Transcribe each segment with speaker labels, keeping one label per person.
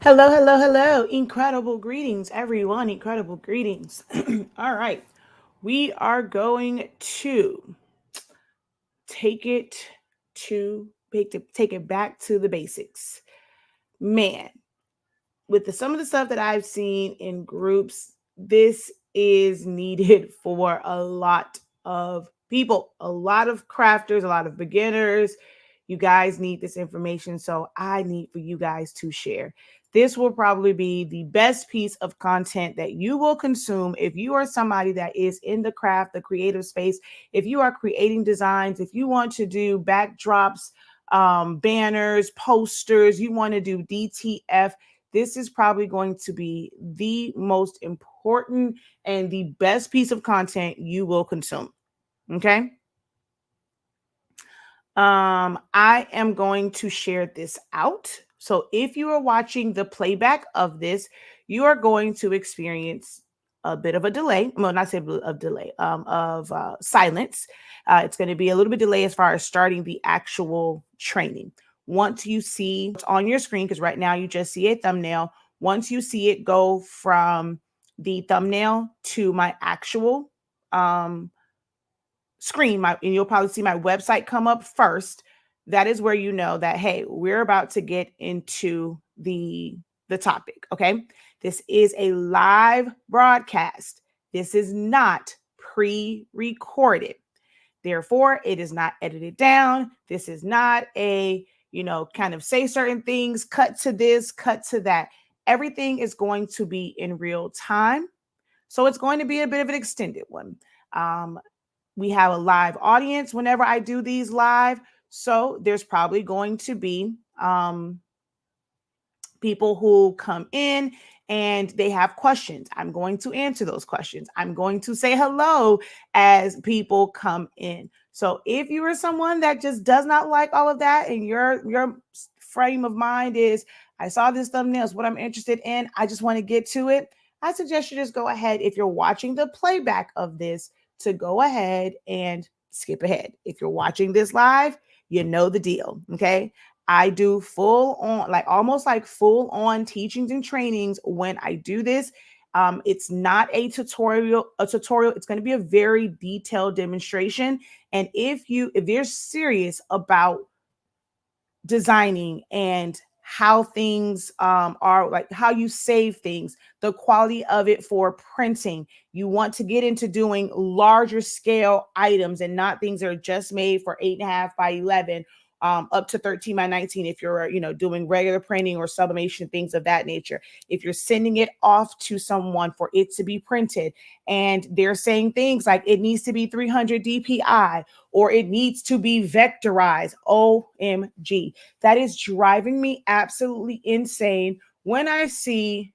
Speaker 1: Hello, hello, hello. Incredible greetings, everyone. Incredible greetings. All right. We are going to take it take it back to the basics. Man, with some of the stuff that I've seen in groups, this is needed for a lot of people, a lot of crafters, a lot of beginners. You guys need this information, so I need for you guys to share. This will probably be the best piece of content that you will consume if you are somebody that is in the craft, the creative space. If you are creating designs, if you want to do backdrops, banners, posters, you want to do DTF, this is probably going to be the most important and the best piece of content you will consume. Okay. I am going to share this out. So if you are watching the playback of this, you are going to experience a bit of a delay. Well, not say of delay, of silence. It's going to be a little bit delay as far as starting the actual training. Once you see what's on your screen, because right now you just see a thumbnail. Once you see it go from the thumbnail to my actual screen, and you'll probably see my website come up first. That is where you know that, hey, we're about to get into the topic. Okay. This is a live broadcast. This is not pre-recorded. Therefore, it is not edited down. This is not a, kind of say certain things, cut to this, cut to that. Everything is going to be in real time. So it's going to be a bit of an extended one. Um, we have a live audience whenever I do these live. So there's probably going to be people who come in and they have questions. I'm going to answer those questions. I'm going to say hello as people come in. So if you are someone that just does not like all of that and your frame of mind is, I saw this thumbnail, is what I'm interested in, I just want to get to it, I suggest you just go ahead, if you're watching the playback of this, to go ahead and skip ahead. If you're watching this live, you know the deal. Okay. I do full on, like almost like full on teachings and trainings when I do this. It's not a tutorial. It's going to be a very detailed demonstration. And if you're serious about designing and how things are, like how you save things, the quality of it for printing, you want to get into doing larger scale items and not things that are just made for 8.5 by 11, up to 13 by 19. If you're doing regular printing or sublimation, things of that nature, if you're sending it off to someone for it to be printed and they're saying things like it needs to be 300 dpi or it needs to be vectorized, OMG, that is driving me absolutely insane when I see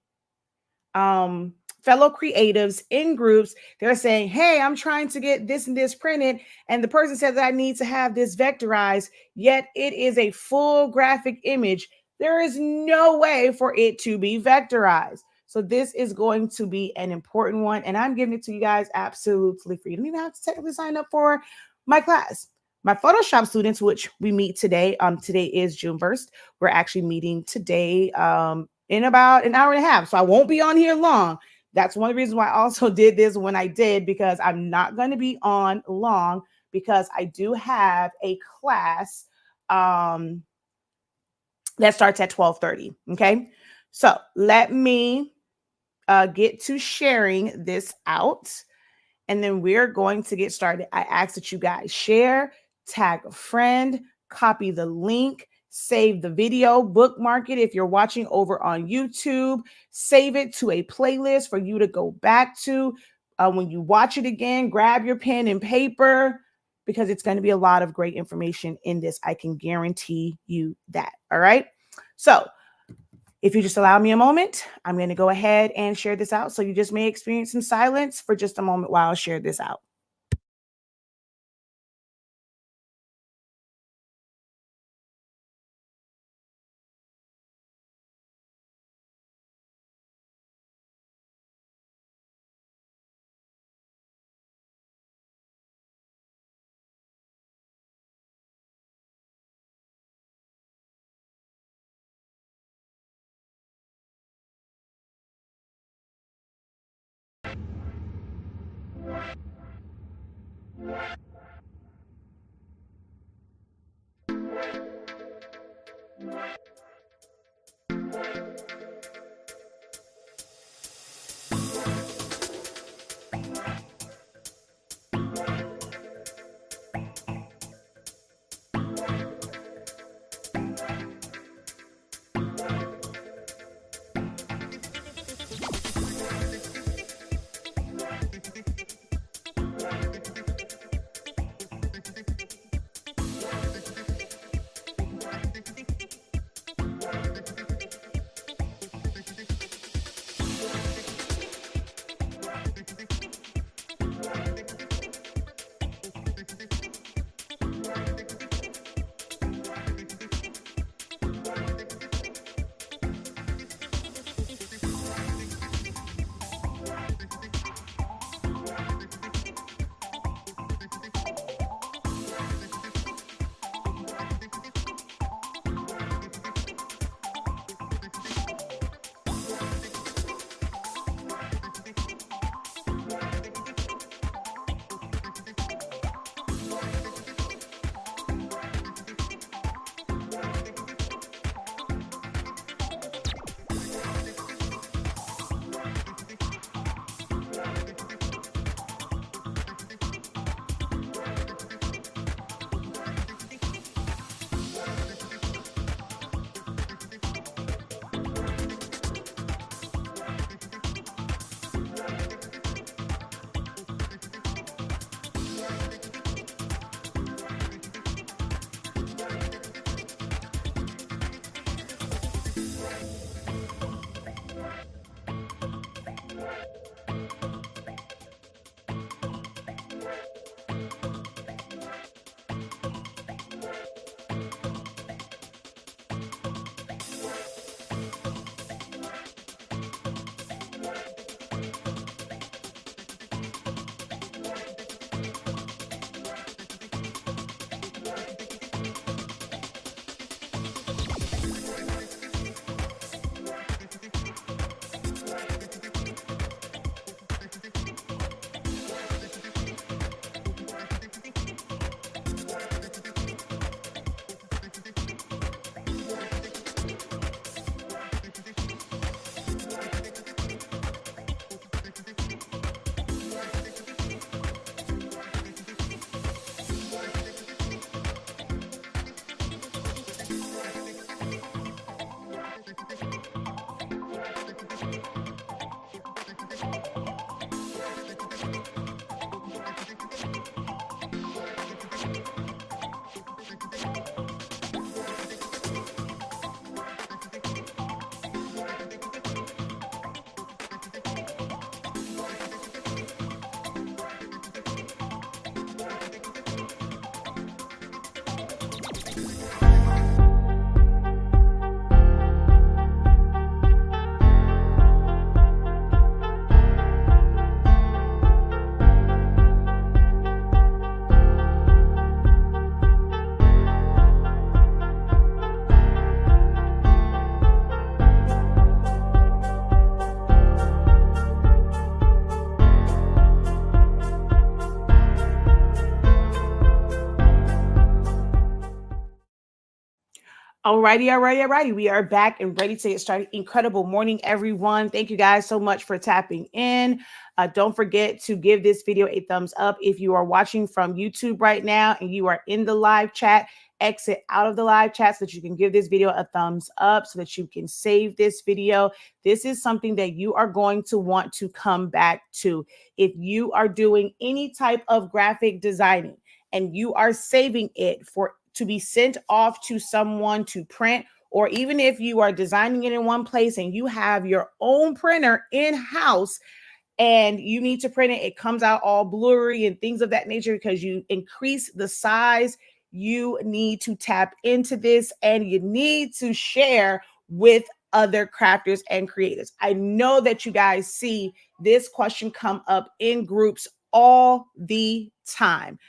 Speaker 1: fellow creatives in groups. They're saying, hey, I'm trying to get this and this printed, and the person said that I need to have this vectorized, yet it is a full graphic image. There is no way for it to be vectorized. So this is going to be an important one, and I'm giving it to you guys absolutely free. You don't even have to technically sign up for my class. My Photoshop students, which we meet today, today is June 1st. We're actually meeting today in about an hour and a half. So I won't be on here long. That's one of the reasons why I also did this when I did, because I'm not going to be on long, because I do have a class that starts at 12:30. Okay. So let me get to sharing this out, and then we're going to get started. I ask that you guys share, tag a friend, copy the link, save the video, bookmark it. If you're watching over on YouTube, save it to a playlist for you to go back to. When you watch it again, grab your pen and paper, because it's going to be a lot of great information in this. I can guarantee you that. All right. So if you just allow me a moment, I'm going to go ahead and share this out. So you just may experience some silence for just a moment while I share this out. Alrighty. We are back and ready to get started. Incredible morning, everyone. Thank you guys so much for tapping in. Don't forget to give this video a thumbs up. If you are watching from YouTube right now and you are in the live chat, exit out of the live chat so that you can give this video a thumbs up so that you can save this video. This is something that you are going to want to come back to. If you are doing any type of graphic designing and you are saving it to be sent off to someone to print, or even if you are designing it in one place and you have your own printer in-house and you need to print it, it comes out all blurry and things of that nature because you increase the size, you need to tap into this and you need to share with other crafters and creators. I know that you guys see this question come up in groups all the time.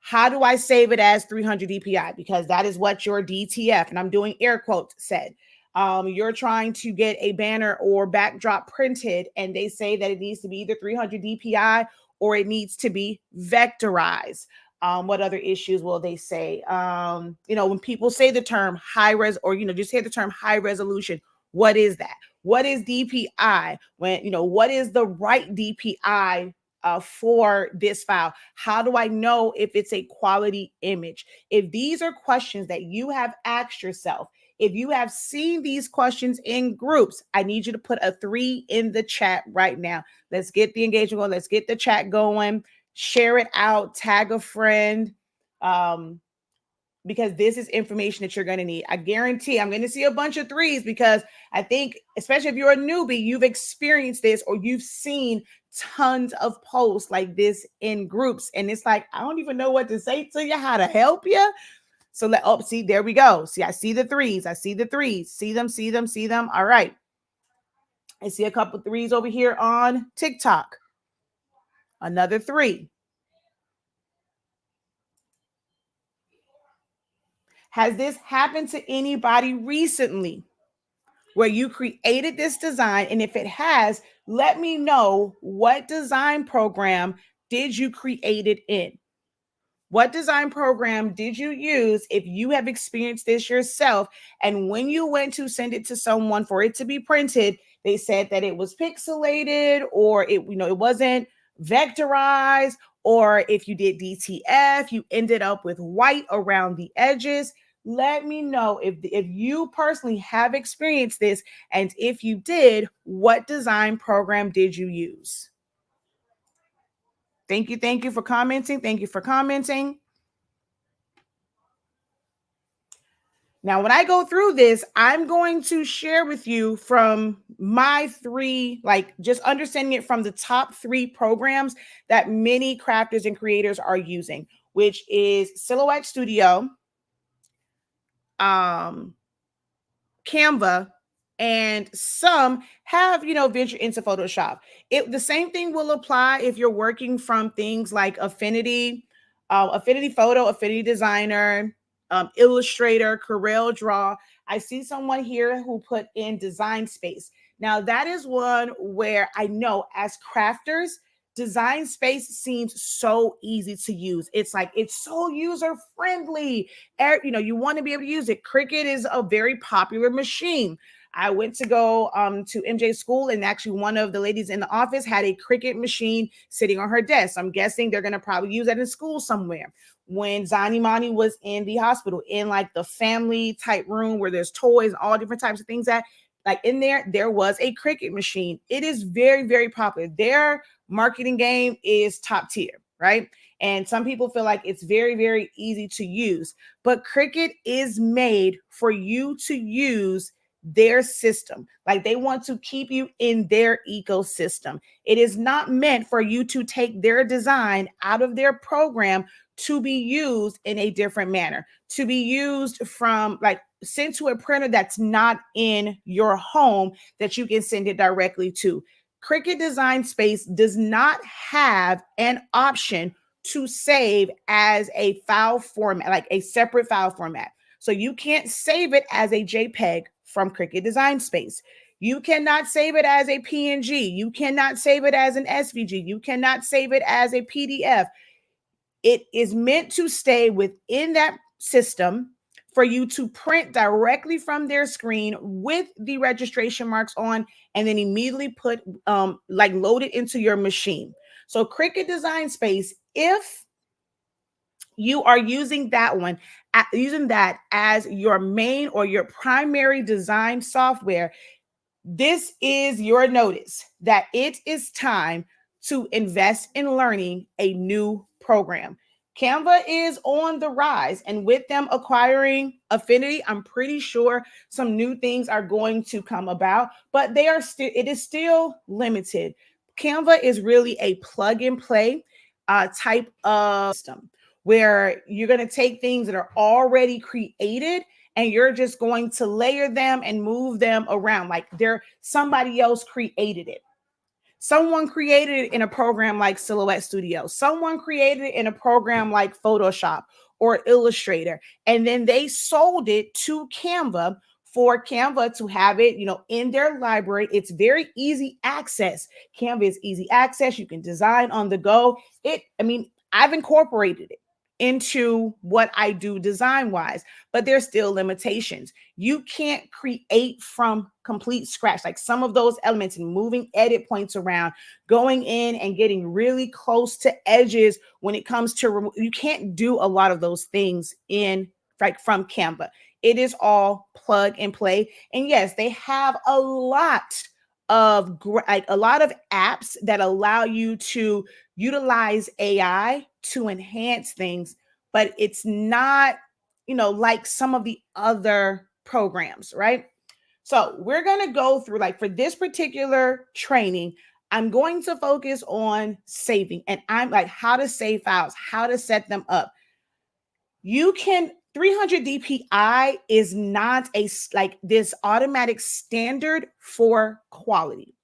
Speaker 1: How do I save it as 300 DPI? Because that is what your DTF, and I'm doing air quotes, said. You're trying to get a banner or backdrop printed, and they say that it needs to be either 300 DPI or it needs to be vectorized. What other issues will they say? When people say the term high res, or just say the term high resolution, what is that? What is DPI? What is the right DPI for this file? How do I know if it's a quality image? If these are questions that you have asked yourself, if you have seen these questions in groups, I need you to put a 3 in the chat right now. Let's get the engagement going. Let's get the chat going. Share it out. Tag a friend. Because this is information that you're going to need. I guarantee I'm going to see a bunch of 3s, because I think, especially if you're a newbie, you've experienced this, or you've seen tons of posts like this in groups. And it's like, I don't even know what to say to you, how to help you. So see, there we go. See, I see the 3s. I see the 3s. See them, see them, see them. All right. I see a couple 3s over here on TikTok. Another 3. Has this happened to anybody recently where you created this design? And if it has, let me know, what design program did you create it in? What design program did you use if you have experienced this yourself? And when you went to send it to someone for it to be printed, they said that it was pixelated, or it wasn't vectorized, or if you did DTF, you ended up with white around the edges. Let me know if you personally have experienced this, and if you did, what design program did you use? Thank you for commenting. Thank you for commenting. Now, when I go through this, I'm going to share with you from my 3, just understanding it from the top 3 programs that many crafters and creators are using, which is Silhouette Studio, Canva, and some have, venture into Photoshop. The same thing will apply if you're working from things like Affinity, Affinity Photo, Affinity Designer, Illustrator, Corel Draw. I see someone here who put in Design Space. Now, that is one where I know, as crafters, Design Space seems so easy to use. It's so user friendly. You want to be able to use it. Cricut is a very popular machine. I went to go to MJ's school, and actually one of the ladies in the office had a Cricut machine sitting on her desk. I'm guessing they're going to probably use that in school somewhere. When Zanimani was in the hospital, in the family type room where there's toys, all different types of things, that in there was a Cricut machine. It is very, very popular. Their marketing game is top tier, right? And some people feel like it's very, very easy to use, but Cricut is made for you to use their system. They want to keep you in their ecosystem. It is not meant for you to take their design out of their program to be used in a different manner, to be used from sent to a printer that's not in your home, that you can send it directly to. Cricut Design Space does not have an option to save as a file format, a separate file format. So you can't save it as a JPEG from Cricut Design Space. You cannot save it as a PNG. You cannot save it as an SVG. You cannot save it as a PDF. It is meant to stay within that system for you to print directly from their screen with the registration marks on, and then immediately put load it into your machine. So Cricut Design Space, if you are using that as your main or your primary design software, this is your notice that it is time to invest in learning a new program. Canva is on the rise, and with them acquiring Affinity, I'm pretty sure some new things are going to come about, but it is still limited. Canva is really a plug and play type of system, where you're going to take things that are already created and you're just going to layer them and move them around somebody else created it. Someone created it in a program like Silhouette Studio. Someone created it in a program like Photoshop or Illustrator, and then they sold it to Canva for Canva to have it, in their library. It's very easy access. Canva is easy access. You can design on the go. I've incorporated it into what I do design wise, but there's still limitations. You can't create from complete scratch, like some of those elements and moving edit points around, going in and getting really close to edges when it comes to, you can't do a lot of those things from Canva. It is all plug and play. And yes, they have a lot of apps that allow you to utilize AI to enhance things, but it's not, like some of the other programs, right? So we're going to go through, like, for this particular training, I'm going to focus on saving, and I'm like how to save files, how to set them up. 300 DPI is not this automatic standard for quality.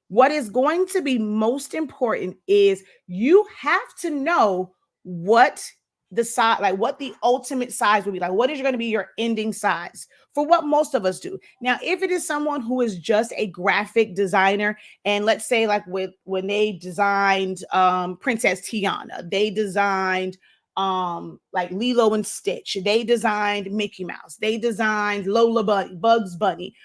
Speaker 1: What is going to be most important is you have to know what the size, like what the ultimate size would be. Like, what is going to be your ending size for what most of us do? Now, if it is someone who is just a graphic designer, and let's say like when they designed Princess Tiana, they designed like Lilo and Stitch, they designed Mickey Mouse, they designed Lola Bunny, Bugs Bunny.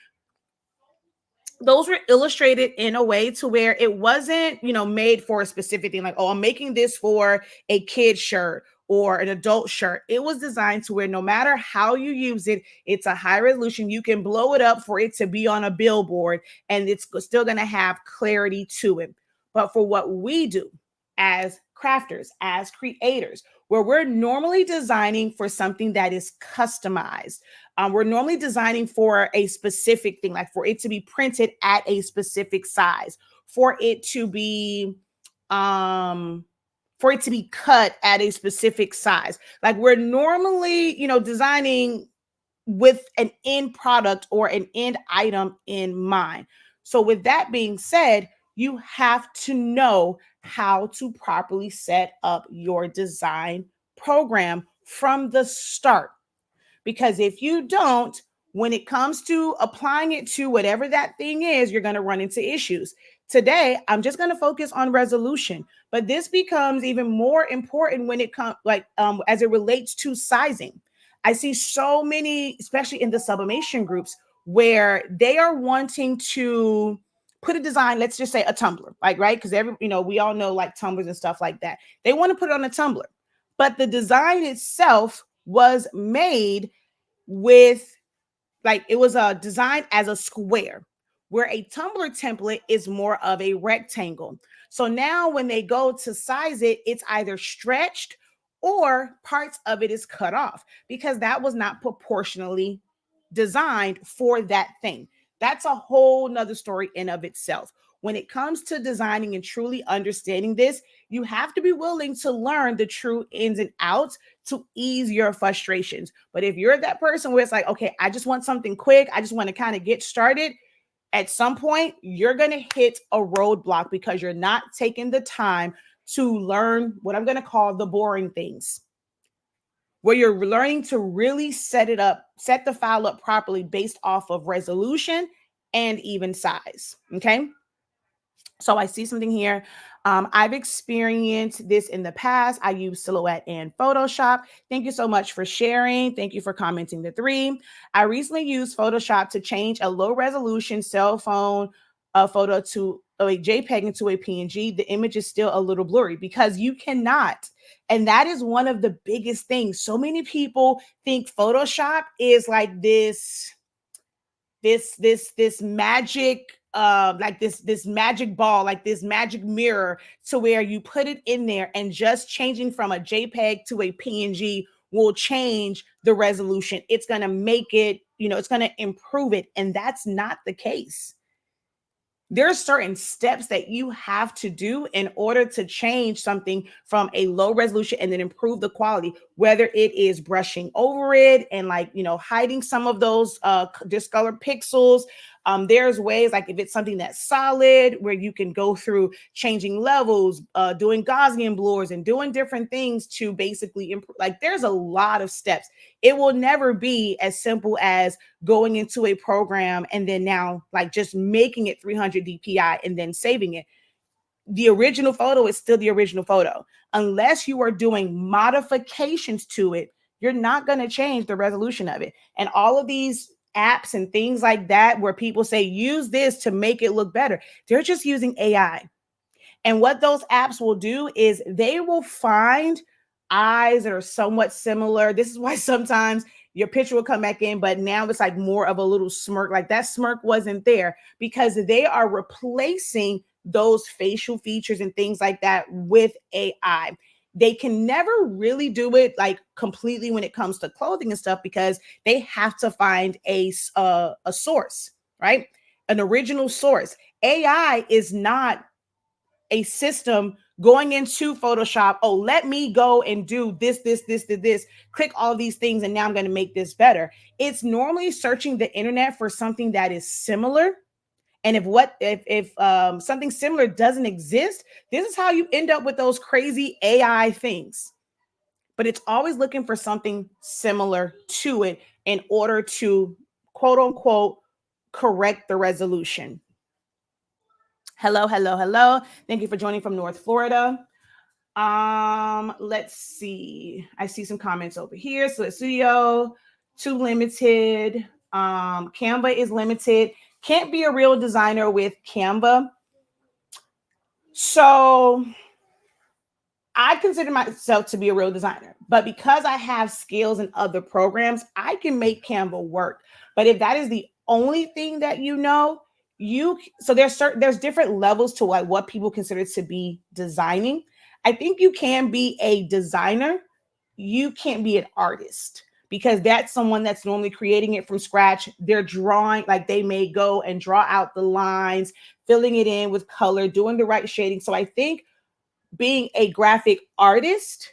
Speaker 1: Those were illustrated in a way to where it wasn't, made for a specific thing. Like, oh, I'm making this for a kid shirt or an adult shirt. It was designed to where no matter how you use it, it's a high resolution. You can blow it up for it to be on a billboard and it's still going to have clarity to it. But for what we do as crafters, as creators, where we're normally designing for something that is customized, we're normally designing for a specific thing, like for it to be printed at a specific size, for it to be cut at a specific size. Like we're normally, designing with an end product or an end item in mind. So with that being said, you have to know how to properly set up your design program from the start. Because if you don't, when it comes to applying it to whatever that thing is, you're going to run into issues. Today, I'm just going to focus on resolution, but this becomes even more important when it comes as it relates to sizing. I see so many, especially in the sublimation groups, where they are wanting to put a design, let's just say a tumbler, right? Because we all know like tumblers and stuff like that. They want to put it on a tumbler, but the design itself was made with it was designed as a square, where a tumbler template is more of a rectangle. So now when they go to size it, it's either stretched or parts of it is cut off because that was not proportionally designed for that thing. That's a whole nother story in of itself. When it comes to designing and truly understanding this, you have to be willing to learn the true ins and outs to ease your frustrations. But if you're that person where it's like, okay, I just want something quick, I just want to kind of get started, at some point, you're going to hit a roadblock because you're not taking the time to learn what I'm going to call the boring things, where you're learning to really set the file up properly based off of resolution and even size. Okay. So I see something here. I've experienced this in the past. I use Silhouette and Photoshop. Thank you so much for sharing. Thank you for commenting the 3. I recently used Photoshop to change a low resolution cell phone photo to a JPEG into a PNG. The image is still a little blurry because you cannot. And that is one of the biggest things. So many people think Photoshop is like this magic this magic ball, like this magic mirror, to where you put it in there and just changing from a JPEG to a PNG will change the resolution. It's going to make it, it's going to improve it. And that's not the case. There are certain steps that you have to do in order to change something from a low resolution and then improve the quality, whether it is brushing over it and hiding some of those discolored pixels, There's ways, like if it's something that's solid, where you can go through changing levels, doing Gaussian blurs and doing different things to basically improve. Like there's a lot of steps. It will never be as simple as going into a program and then now like just making it 300 DPI and then saving it. The original photo is still the original photo. Unless you are doing modifications to it, you're not going to change the resolution of it. And all of these apps and things like that, where people say, use this to make it look better, they're just using AI. And what those apps will do is they will find eyes that are somewhat similar. This is why sometimes your picture will come back in, but now it's like more of a little smirk. Like that smirk wasn't there because they are replacing those facial features and things like that with AI. They can never really do it like completely when it comes to clothing and stuff because they have to find a source, right? An original source. AI is not a system going into Photoshop. Oh, let me go and do this, click all these things, and now I'm going to make this better. It's normally searching the internet for something that is similar. And if something similar doesn't exist, this is how you end up with those crazy AI things. But it's always looking for something similar to it in order to quote unquote correct the resolution. Hello, hello, hello. Thank you for joining from North Florida. Let's see. I see some comments over here. So Studio, too limited. Canva is limited. Can't be a real designer with Canva. So I consider myself to be a real designer, but because I have skills in other programs, I can make Canva work. But if that is the only thing that you know, so there's different levels to what people consider to be designing. I think you can be a designer. You can't be an artist because that's someone that's normally creating it from scratch. They're drawing, like they may go and draw out the lines, filling it in with color, doing the right shading. So I think being a graphic artist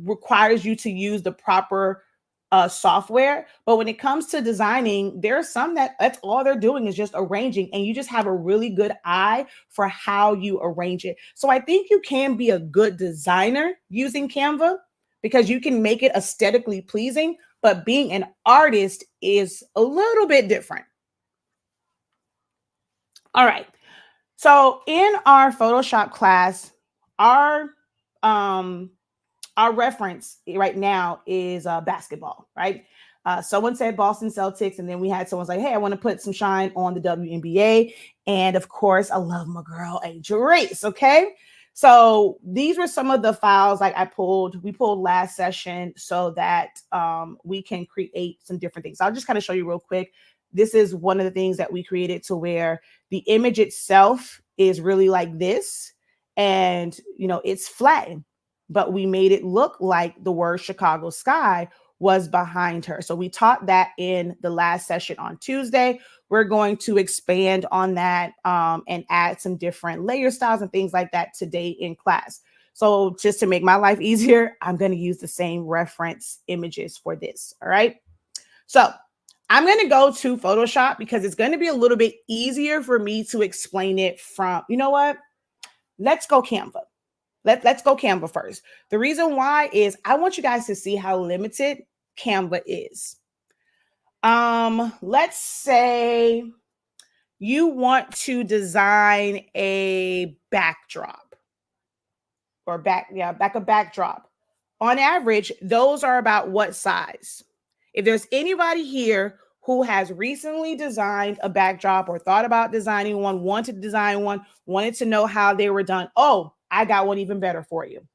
Speaker 1: requires you to use the proper software. But when it comes to designing, there are some that's all they're doing is just arranging, and you just have a really good eye for how you arrange it. So I think you can be a good designer using Canva because you can make it aesthetically pleasing, but being an artist is a little bit different. All right. So in our Photoshop class, our reference right now is basketball, right? Someone said Boston Celtics, and then we had someone say, hey, I want to put some shine on the WNBA. And of course, I love my girl, Angel Reese, okay? So these were some of the files like we pulled last session so that we can create some different things. I'll just kind of show you real quick. This is one of the things that we created to where the image itself is really like this. And, it's flattened, but we made it look like the word Chicago sky was behind her. So we taught that in the last session on Tuesday. We're going to expand on that and add some different layer styles and things like that today in class. So just to make my life easier, I'm going to use the same reference images for this. All right. So I'm going to go to Photoshop because it's going to be a little bit easier for me to explain it from, you know what? Let's go Canva. Let's go Canva first. The reason why is I want you guys to see how limited Canva is. Let's say you want to design a backdrop or a backdrop. On average, those are about what size? If there's anybody here who has recently designed a backdrop or thought about designing one, wanted to design one, wanted to know how they were done, oh, I got one even better for you.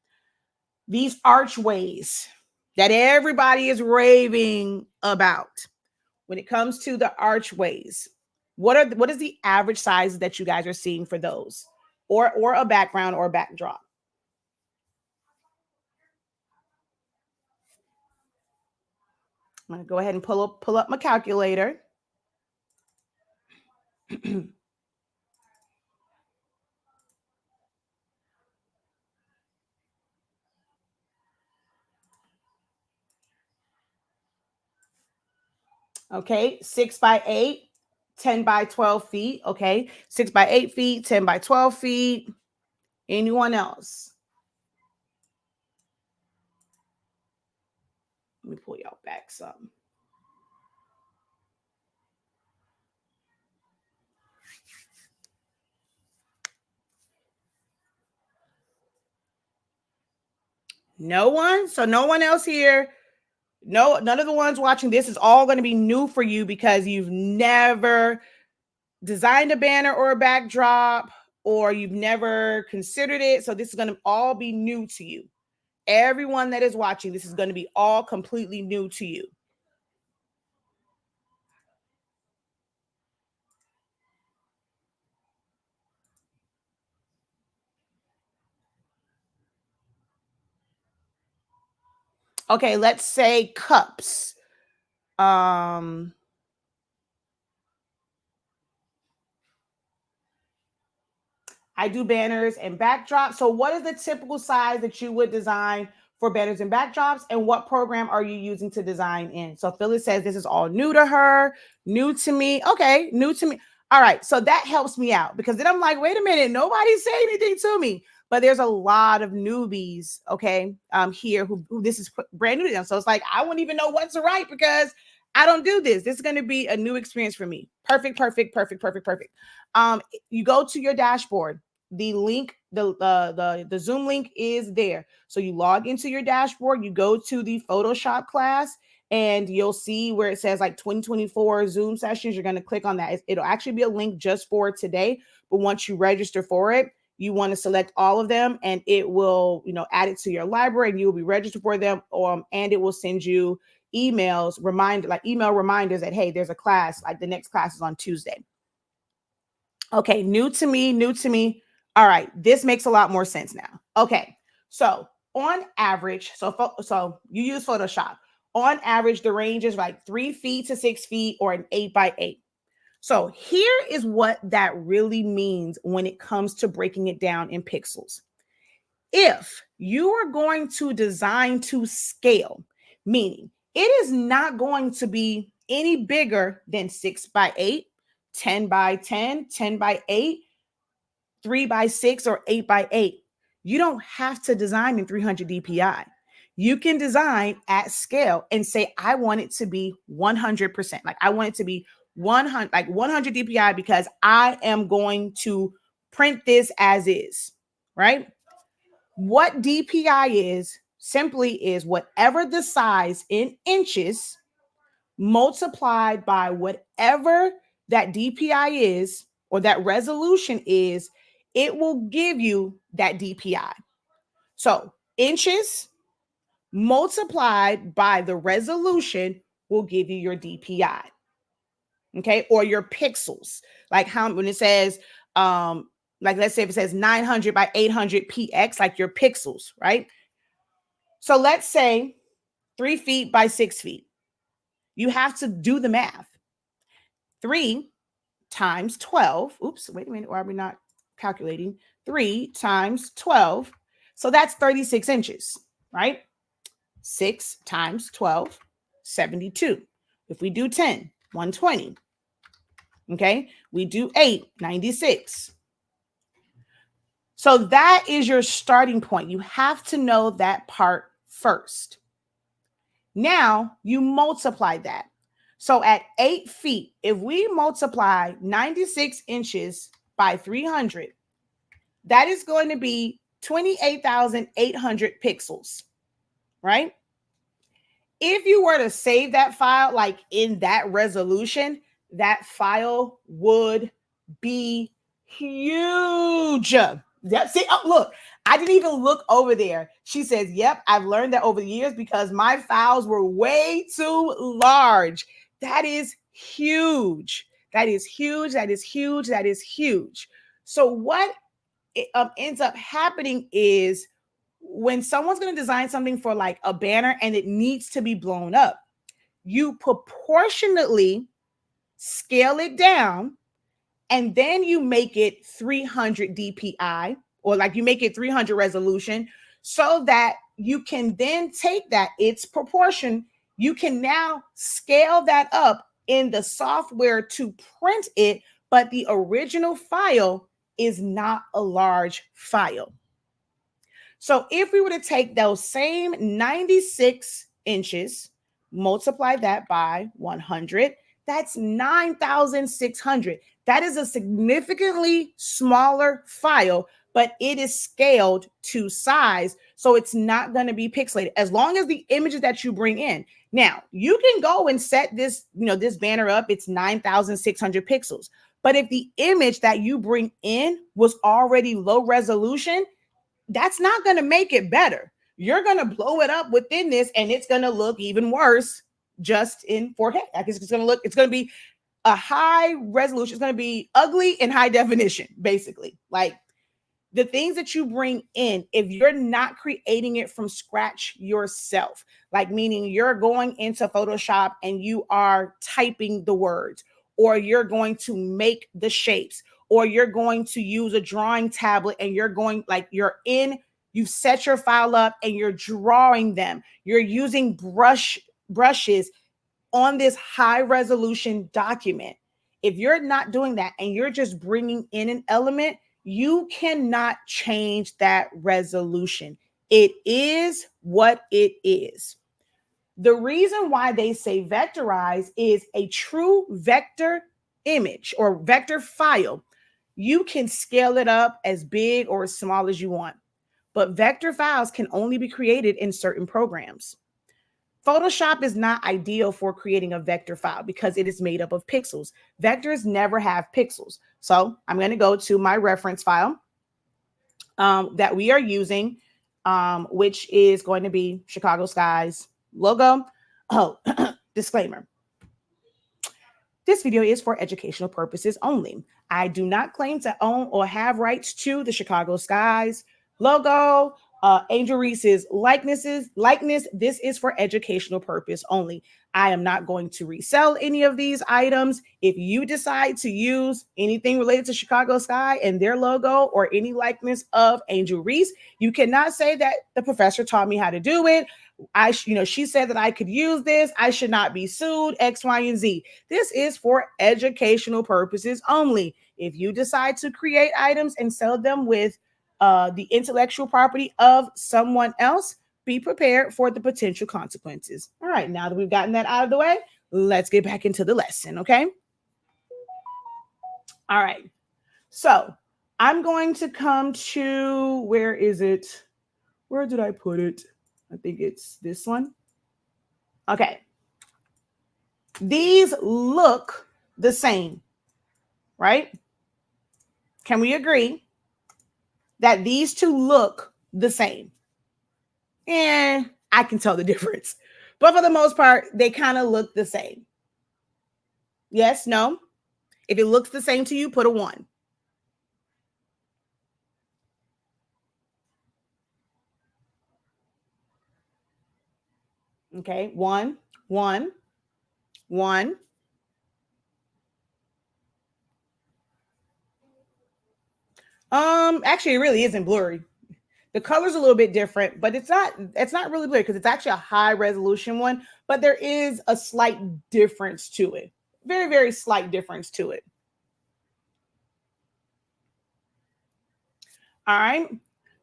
Speaker 1: These archways that everybody is raving about. When it comes to the archways, what is the average size that you guys are seeing for those? Or a background or a backdrop? I'm going to go ahead and pull up my calculator. Okay, 6 by 8, 10 by 12 feet. Okay. 6 by 8 feet, 10 by 12 feet. Anyone else? Let me pull y'all back some. No one? So no one else here. No, none of the ones watching this is all going to be new for you because you've never designed a banner or a backdrop, or you've never considered it. So this is going to all be new to you. Everyone that is watching, this is going to be all completely new to you. Okay, let's say cups. I do banners and backdrops. So what is the typical size that you would design for banners and backdrops? And what program are you using to design in? So Phyllis says this is all new to her, new to me. Okay, new to me. All right, so that helps me out because then I'm like, wait a minute, nobody's saying anything to me. But there's a lot of newbies, okay, here who this is brand new to them. So it's like, I wouldn't even know what to write because I don't do this. This is going to be a new experience for me. Perfect, perfect, perfect, perfect, perfect. You go to your dashboard. The link, the Zoom link is there. So you log into your dashboard, you go to the Photoshop class, and you'll see where it says like 2024 Zoom sessions. You're going to click on that. It'll actually be a link just for today. But once you register for it, you want to select all of them, and it will, add it to your library, and you will be registered for them. And it will send you email reminders that, hey, there's a class, like the next class is on Tuesday. Okay, new to me. All right, this makes a lot more sense now. Okay, so on average, so you use Photoshop. On average, the range is like 3 feet to 6 feet or an 8 by 8. So here is what that really means when it comes to breaking it down in pixels. If you are going to design to scale, meaning it is not going to be any bigger than 6 by 8, 10 by 10, 10 by 8, 3 by 6, or 8 by 8. You don't have to design in 300 DPI. You can design at scale and say, I want it to be 100%. Like I want it to be 100 DPI because I am going to print this as is, right? What DPI is simply is whatever the size in inches multiplied by whatever that DPI is or that resolution is, it will give you that DPI. So inches multiplied by the resolution will give you your DPI. Okay, or your pixels. Like when it says, like let's say if it says 900 by 800 px, like your pixels, right? So let's say 3 feet by 6 feet. You have to do the math. 3 times 12. Oops, wait a minute. Why are we not calculating? 3 times 12. So that's 36 inches, right? 6 times 12, 72. If we do 10, 120. Okay, we do 8, 96. So that is your starting point. You have to know that part first. Now you multiply that. So at 8 feet, if we multiply 96 inches by 300, that is going to be 28,800 pixels, right? If you were to save that file like in that resolution, that file would be huge. See, oh, look, I didn't even look over there. She says, yep, I've learned that over the years because my files were way too large. That is huge. That is huge. That is huge. That is huge. So what ends up happening is when someone's going to design something for like a banner and it needs to be blown up, you proportionately scale it down and then you make it 300 DPI or like you make it 300 resolution so that you can then take that, its proportion, you can now scale that up in the software to print it, but the original file is not a large file. So if we were to take those same 96 inches, multiply that by 100, that's 9,600. That is a significantly smaller file, but it is scaled to size. So it's not going to be pixelated as long as the images that you bring in. Now, you can go and set this, this banner up. It's 9,600 pixels. But if the image that you bring in was already low resolution, that's not going to make it better. You're going to blow it up within this and it's going to look even worse just in 4K. Like it's going to be a high resolution. It's going to be ugly in high definition, basically. Like the things that you bring in, if you're not creating it from scratch yourself, like meaning you're going into Photoshop and you are typing the words, or you're going to make the shapes, or you're going to use a drawing tablet and you've set your file up and you're drawing them. You're using brushes on this high resolution document. If you're not doing that and you're just bringing in an element, you cannot change that resolution. It is what it is. The reason why they say vectorize is a true vector image or vector file. You can scale it up as big or as small as you want, but vector files can only be created in certain programs. Photoshop is not ideal for creating a vector file because it is made up of pixels. Vectors never have pixels. So I'm going to go to my reference file that we are using, which is going to be Chicago Skies logo. Oh, disclaimer. This video is for educational purposes only. I do not claim to own or have rights to the Chicago Skies logo, Angel Reese's likeness. This is for educational purpose only. I am not going to resell any of these items. If you decide to use anything related to Chicago Sky and their logo or any likeness of Angel Reese, you cannot say that the professor taught me how to do it. She said that I could use this. I should not be sued, X, Y, and Z. This is for educational purposes only. If you decide to create items and sell them with the intellectual property of someone else, be prepared for the potential consequences. All right, now that we've gotten that out of the way, let's get back into the lesson, okay? All right, so I'm going to come to, where is it? Where did I put it? I think it's this one. Okay. These look the same, right? Can we agree that these two look the same? And I can tell the difference. But for the most part, they kind of look the same. Yes, no? If it looks the same to you, put a 1. Okay, 1, 1, 1. Actually, it really isn't blurry. The color's a little bit different, but it's not really blurry because it's actually a high resolution one, but there is a slight difference to it. Very, very slight difference to it. All right.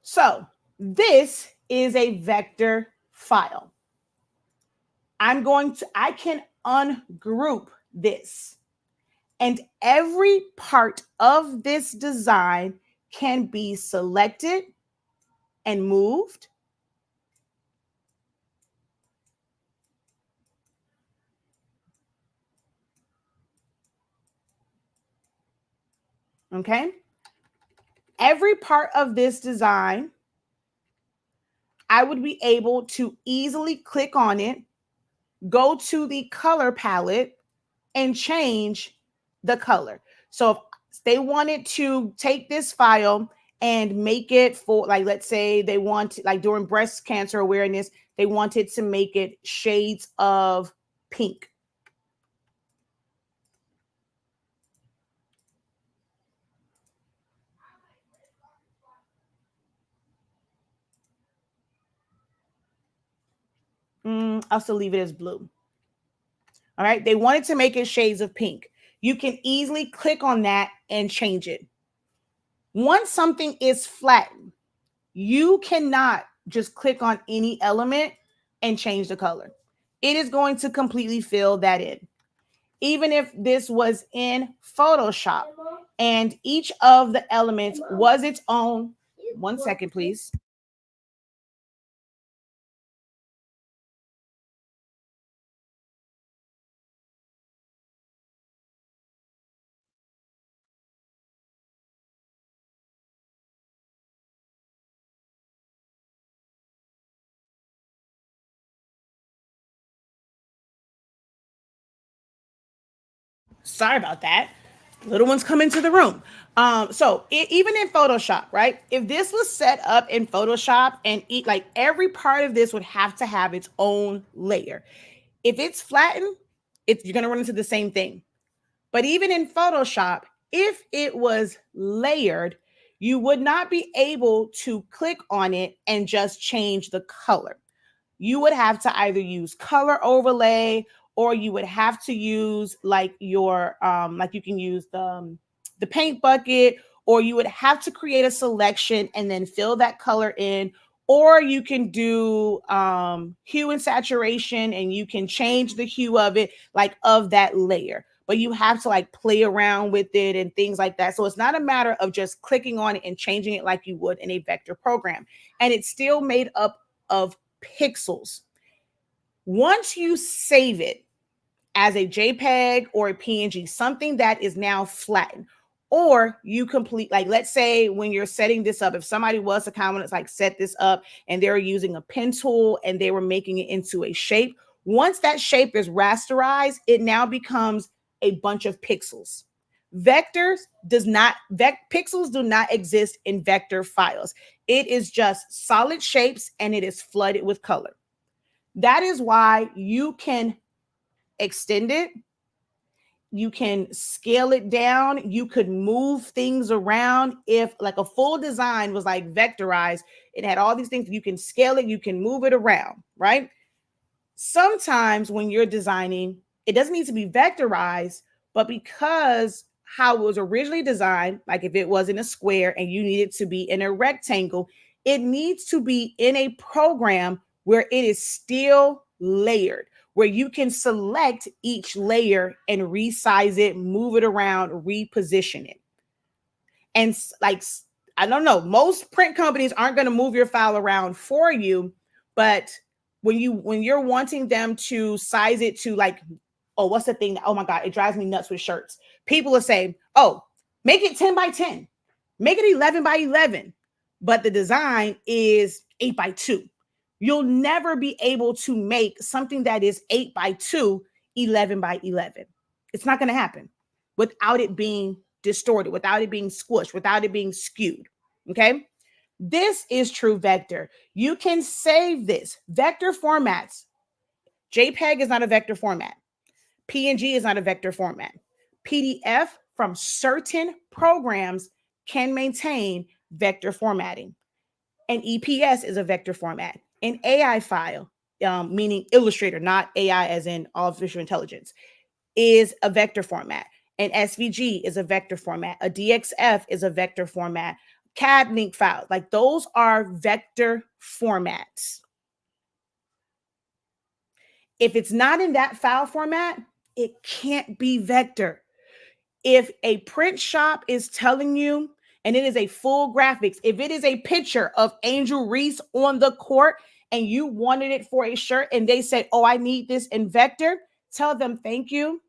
Speaker 1: So this is a vector file. I can ungroup this, and every part of this design can be selected and moved. Okay. Every part of this design, I would be able to easily click on it, go to the color palette, and change the color. So if they wanted to take this file and make it for, like, let's say they want, like during breast cancer awareness, they wanted to make it shades of pink. I'll still leave it as blue. All right. They wanted to make it shades of pink. You can easily click on that and change it. Once something is flattened, you cannot just click on any element and change the color. It is going to completely fill that in. Even if this was in Photoshop and each of the elements was its own, 1 second, please. Sorry about that. Little ones come into the room. Even in Photoshop, right? If this was set up in Photoshop and like every part of this would have to have its own layer. If it's flattened, you're going to run into the same thing. But even in Photoshop, if it was layered, you would not be able to click on it and just change the color. You would have to either use color overlay, or you would have to use like your like you can use the paint bucket, or you would have to create a selection and then fill that color in, or you can do hue and saturation and you can change the hue of it, like of that layer. But you have to like play around with it and things like that. So it's not a matter of just clicking on it and changing it like you would in a vector program. And it's still made up of pixels. Once you save it as a JPEG or a PNG, something that is now flattened, or you complete, like, let's say when you're setting this up, if somebody was to come and it's like set this up and they're using a pen tool and they were making it into a shape, once that shape is rasterized, it now becomes a bunch of pixels. Pixels do not exist in vector files. It is just solid shapes and it is flooded with color. That is why you can extend it. You can scale it down. You could move things around. If like a full design was like vectorized, it had all these things. You can scale it. You can move it around, right? Sometimes when you're designing, it doesn't need to be vectorized, but because how it was originally designed, like if it was in a square and you need it to be in a rectangle, it needs to be in a program where it is still layered, where you can select each layer and resize it, move it around, reposition it. And like, I don't know, most print companies aren't going to move your file around for you, but when you're wanting them to size it to like, oh, what's the thing? Oh my God, it drives me nuts with shirts. People will say, oh, make it 10 by 10, make it 11 by 11, but the design is 8 by 2. You'll never be able to make something that is 8 by 2, 11 by 11. It's not going to happen without it being distorted, without it being squished, without it being skewed. Okay. This is true vector. You can save this. Vector formats. JPEG is not a vector format. PNG is not a vector format. PDF from certain programs can maintain vector formatting. And EPS is a vector format. An AI file, meaning Illustrator, not AI as in artificial intelligence, is a vector format. An SVG is a vector format. A DXF is a vector format. CAD link files, like those are vector formats. If it's not in that file format, it can't be vector. If a print shop is telling you, and it is a full graphics, if it is a picture of Angel Reese on the court and you wanted it for a shirt and they said, oh, I need this in vector, tell them thank you.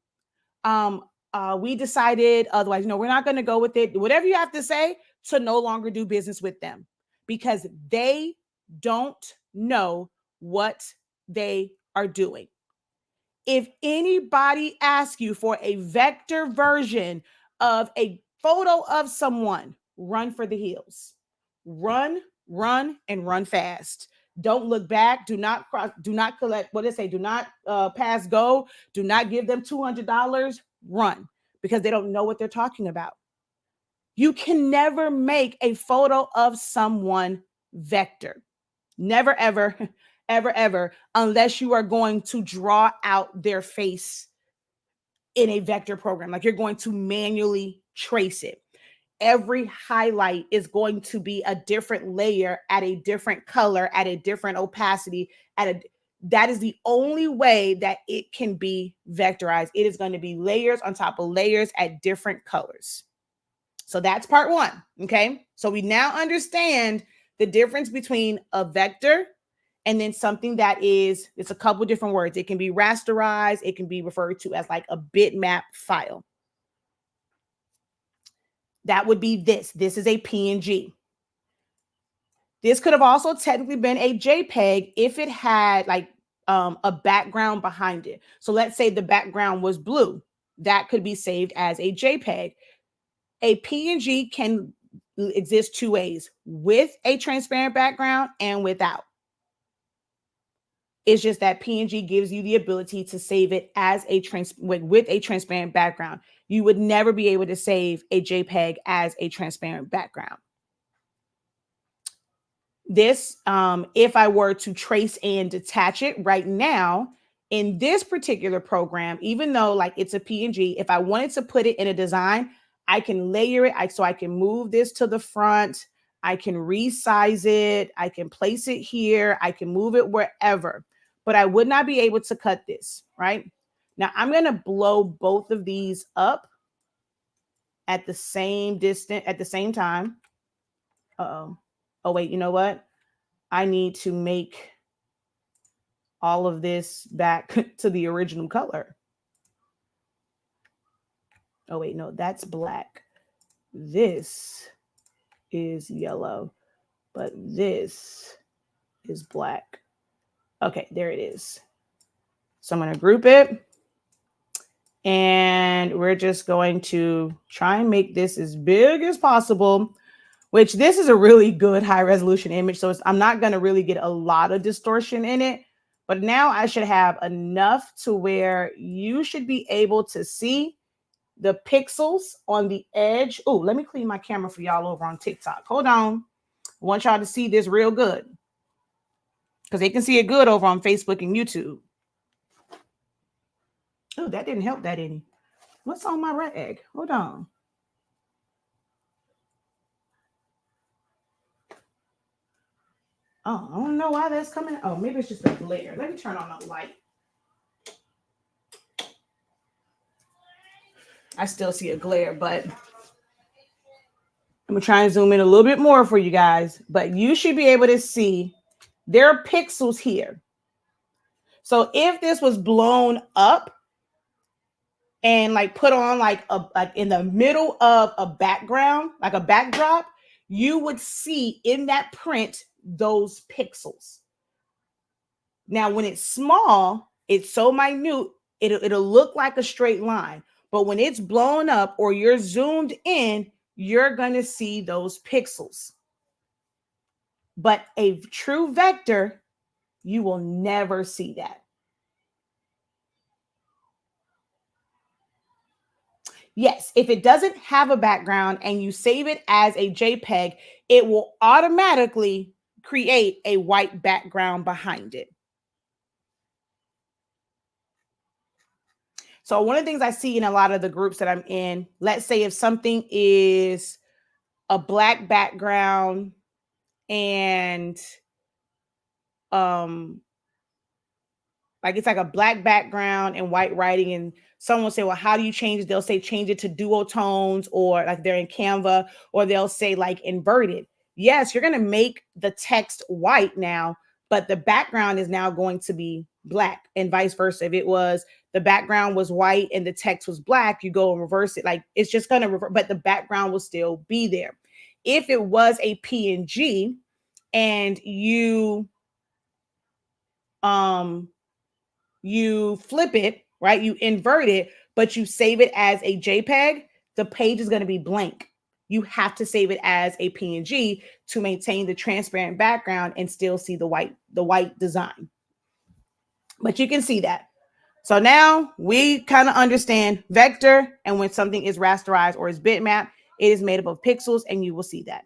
Speaker 1: We decided otherwise, we're not going to go with it. Whatever you have to say to no longer do business with them, because they don't know what they are doing. If anybody asks you for a vector version of a photo of someone, run for the hills. Run, and run fast. Don't look back. Do not cross. Do not collect. What did it say? Do not pass go. Do not give them $200. Run, because they don't know what they're talking about. You can never make a photo of someone vector. Never, ever, ever, ever, unless you are going to draw out their face in a vector program. Like you're going to manually trace it. Every highlight is going to be a different layer at a different color, at a different opacity, that is the only way that it can be vectorized. It is going to be layers on top of layers at different colors. So that's part one. Okay. So we now understand the difference between a vector and then something that it's a couple different words. It can be rasterized. It can be referred to as like a bitmap file. That would be this. This is a PNG. This could have also technically been a JPEG if it had like a background behind it. So let's say the background was blue. That could be saved as a JPEG. A PNG can exist two ways, with a transparent background and without. It's just that PNG gives you the ability to save it as with a transparent background. You would never be able to save a JPEG as a transparent background. This, if I were to trace and detach it right now in this particular program, even though like it's a PNG, if I wanted to put it in a design, I can layer it. So I can move this to the front. I can resize it. I can place it here. I can move it wherever, but I would not be able to cut this, right? Now I'm going to blow both of these up at the same distance, at the same time. Uh-oh. Oh, wait, you know what? I need to make all of this back to the original color. Oh, wait, no, that's black. This is yellow, but this is black. Okay, there it is. So I'm going to group it. And we're just going to try and make this as big as possible, which this is a really good high resolution image. So I'm not going to really get a lot of distortion in it. But now I should have enough to where you should be able to see the pixels on the edge. Oh, let me clean my camera for y'all over on TikTok. Hold on. I want y'all to see this real good, because they can see it good over on Facebook and YouTube. Oh, that didn't help that any. What's on my rag? Hold on. Oh, I don't know why that's coming. Oh, maybe it's just a glare. Let me turn on the light. I still see a glare, but I'm going to try and zoom in a little bit more for you guys. But you should be able to see there are pixels here. So if this was blown up and like put on like in the middle of a background, like a backdrop, you would see in that print those pixels. Now, when it's small, it's so minute, it'll look like a straight line. But when it's blown up or you're zoomed in, you're going to see those pixels. But a true vector, you will never see that. Yes, if it doesn't have a background and you save it as a JPEG, it will automatically create a white background behind it. So one of the things I see in a lot of the groups that I'm in, let's say if something is a black background and like it's like a black background and white writing, and someone will say, well, how do you change it? They'll say change it to duotones, or like they're in Canva, or they'll say like inverted. Yes, you're going to make the text white now, but the background is now going to be black, and vice versa. If it was the background was white and the text was black, you go and reverse it. Like it's just going to revert, but the background will still be there. If it was a PNG and you flip it, right? You invert it, but you save it as a JPEG, the page is going to be blank. You have to save it as a PNG to maintain the transparent background and still see the white design. But you can see that. So now we kind of understand vector, and when something is rasterized or is bitmap, it is made up of pixels, and you will see that.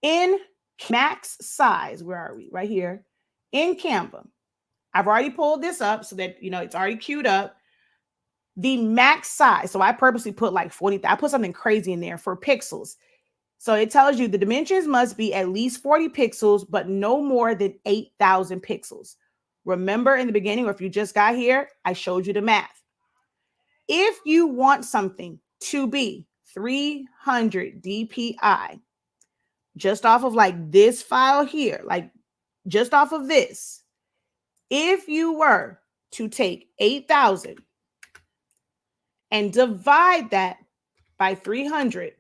Speaker 1: In max size, where are we? Right here. In Canva, I've already pulled this up so that, you know, it's already queued up. The max size, so I purposely put like 40, I put something crazy in there for pixels. So it tells you the dimensions must be at least 40 pixels, but no more than 8,000 pixels. Remember in the beginning, or if you just got here, I showed you the math. If you want something to be 300 DPI, just off of like this file here, like just off of this, if you were to take 8,000 and divide that by 300,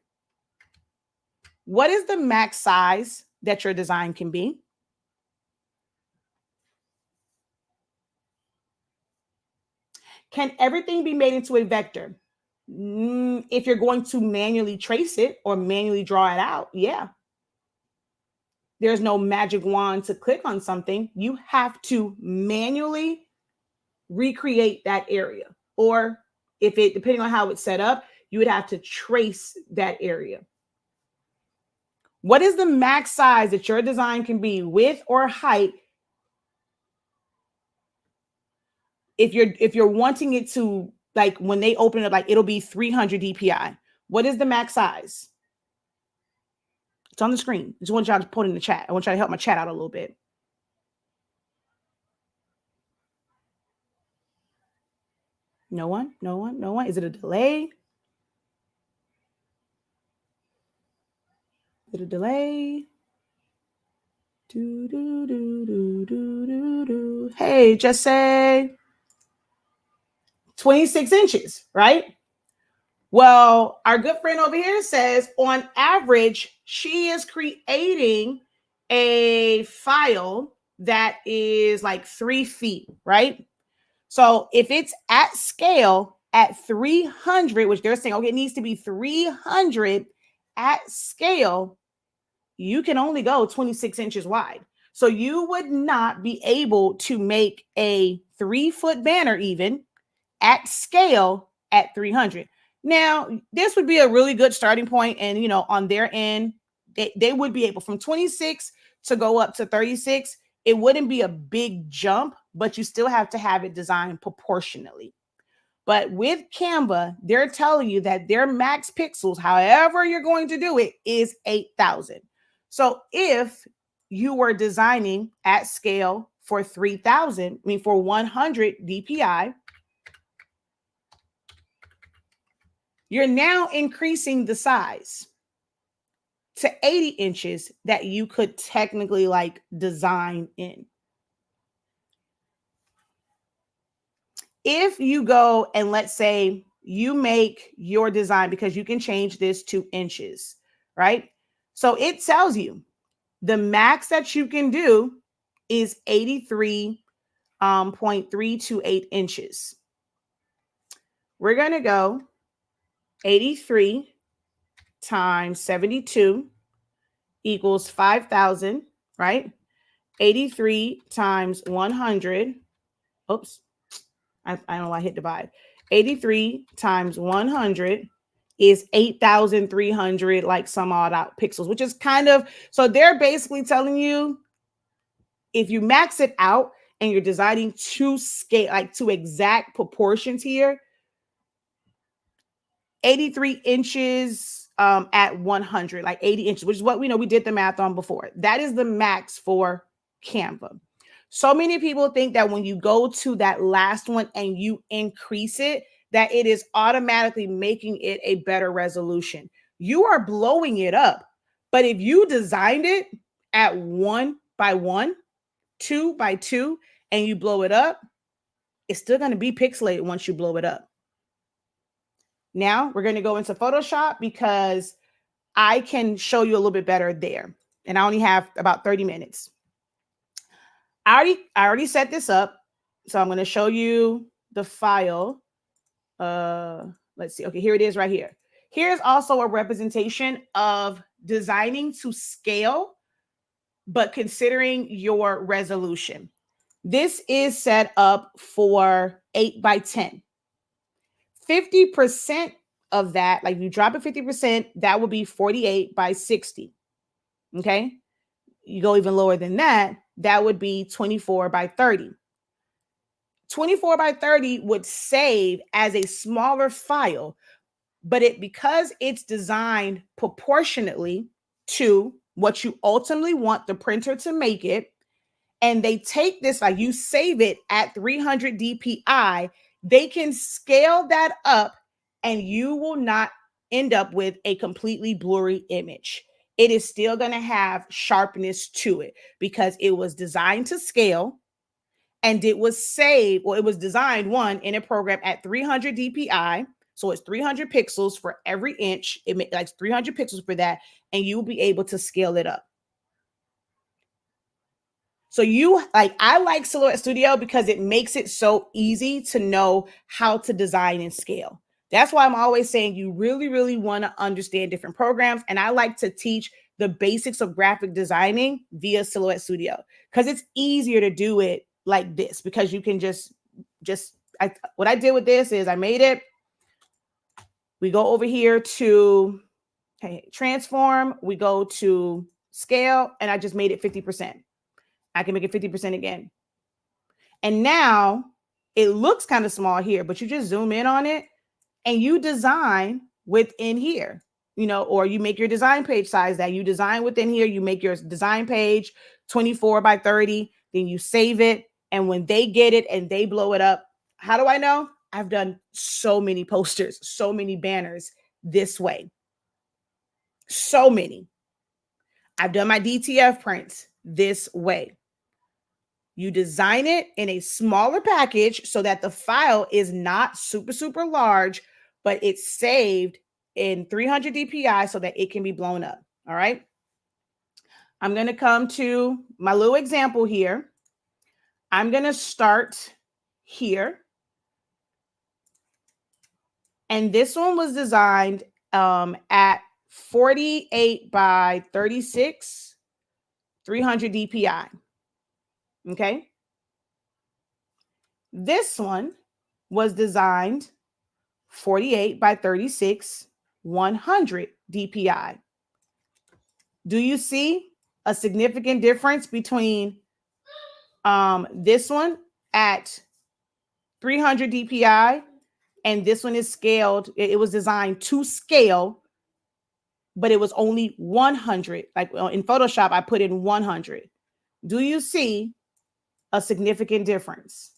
Speaker 1: what is the max size that your design can be? Can everything be made into a vector? If you're going to manually trace it or manually draw it out, yeah. There's no magic wand to click on something. You have to manually recreate that area. Or if it, depending on how it's set up, you would have to trace that area. What is the max size that your design can be, width or height, if you're wanting it to, like when they open it, like it'll be 300 DPI. What is the max size? It's on the screen. I just want y'all to put it in the chat. I want y'all to help my chat out a little bit. No one? No one? No one? Is it a delay? Is it a delay? Do, do, do, do, do, do, do. Hey, just say 26 inches, right? Well, our good friend over here says on average, she is creating a file that is like 3 feet, right? So if it's at scale at 300, which they're saying, okay, it needs to be 300 at scale, you can only go 26 inches wide. So you would not be able to make a 3-foot banner even at scale at 300. Now, this would be a really good starting point. And, you know, on their end, they would be able from 26 to go up to 36. It wouldn't be a big jump, but you still have to have it designed proportionally. But with Canva, they're telling you that their max pixels, however you're going to do it, is 8,000. So if you were designing at scale for 3,000, I mean for 100 DPI, you're now increasing the size to 80 inches that you could technically like design in. If you go and let's say you make your design, because you can change this to inches, right? So it tells you the max that you can do is 83.328 inches. We're going to go 83 times 72 equals 5,000, right? 83 times 100. Oops. I don't know why I hit divide. 83 times 100 is 8,300, like some odd out pixels, which is kind of, so they're basically telling you if you max it out and you're designing to scale, like to exact proportions here, 83 inches at 100, like 80 inches, which is what we know we did the math on before. That is the max for Canva. So many people think that when you go to that last one and you increase it, that it is automatically making it a better resolution. You are blowing it up. But if you designed it at 1 by 1, 2 by 2, and you blow it up, it's still going to be pixelated once you blow it up. Now we're going to go into Photoshop because I can show you a little bit better there. And I only have about 30 minutes. I already set this up. So I'm going to show you the file. Let's see. Okay, here it is right here. Here's also a representation of designing to scale, but considering your resolution. This is set up for 8 by 10. 50% of that, like you drop it 50%, that would be 48 by 60. Okay. You go even lower than that, that would be 24 by 30. 24 by 30 would save as a smaller file, but because it's designed proportionately to what you ultimately want the printer to make it, and they take this, like you save it at 300 DPI, they can scale that up and you will not end up with a completely blurry image. It is still going to have sharpness to it because it was designed to scale, and it was saved, or it was designed in a program at 300 DPI. So it's 300 pixels for every inch. It makes like 300 pixels for that, and you'll be able to scale it up. So I like Silhouette Studio because it makes it so easy to know how to design and scale. That's why I'm always saying you really, really want to understand different programs. And I like to teach the basics of graphic designing via Silhouette Studio because it's easier to do it like this, because you can what I did with this is I made it. We go over here to transform. We go to scale, and I just made it 50%. I can make it 50% again. And now it looks kind of small here, but you just zoom in on it and you design within here, or you make your design page size that you design within here. You make your design page 24 by 30, then you save it. And when they get it and they blow it up, how do I know? I've done so many posters, so many banners this way. So many. I've done my DTF prints this way. You design it in a smaller package so that the file is not super, super large, but it's saved in 300 DPI so that it can be blown up. All right. I'm going to come to my little example here. I'm going to start here. And this one was designed at 48 by 36, 300 DPI. Okay. This one was designed 48 by 36, 100 DPI. Do you see a significant difference between this one at 300 DPI and this one is scaled? It was designed to scale, but it was only 100. Like in Photoshop, I put in 100. Do you see a significant difference?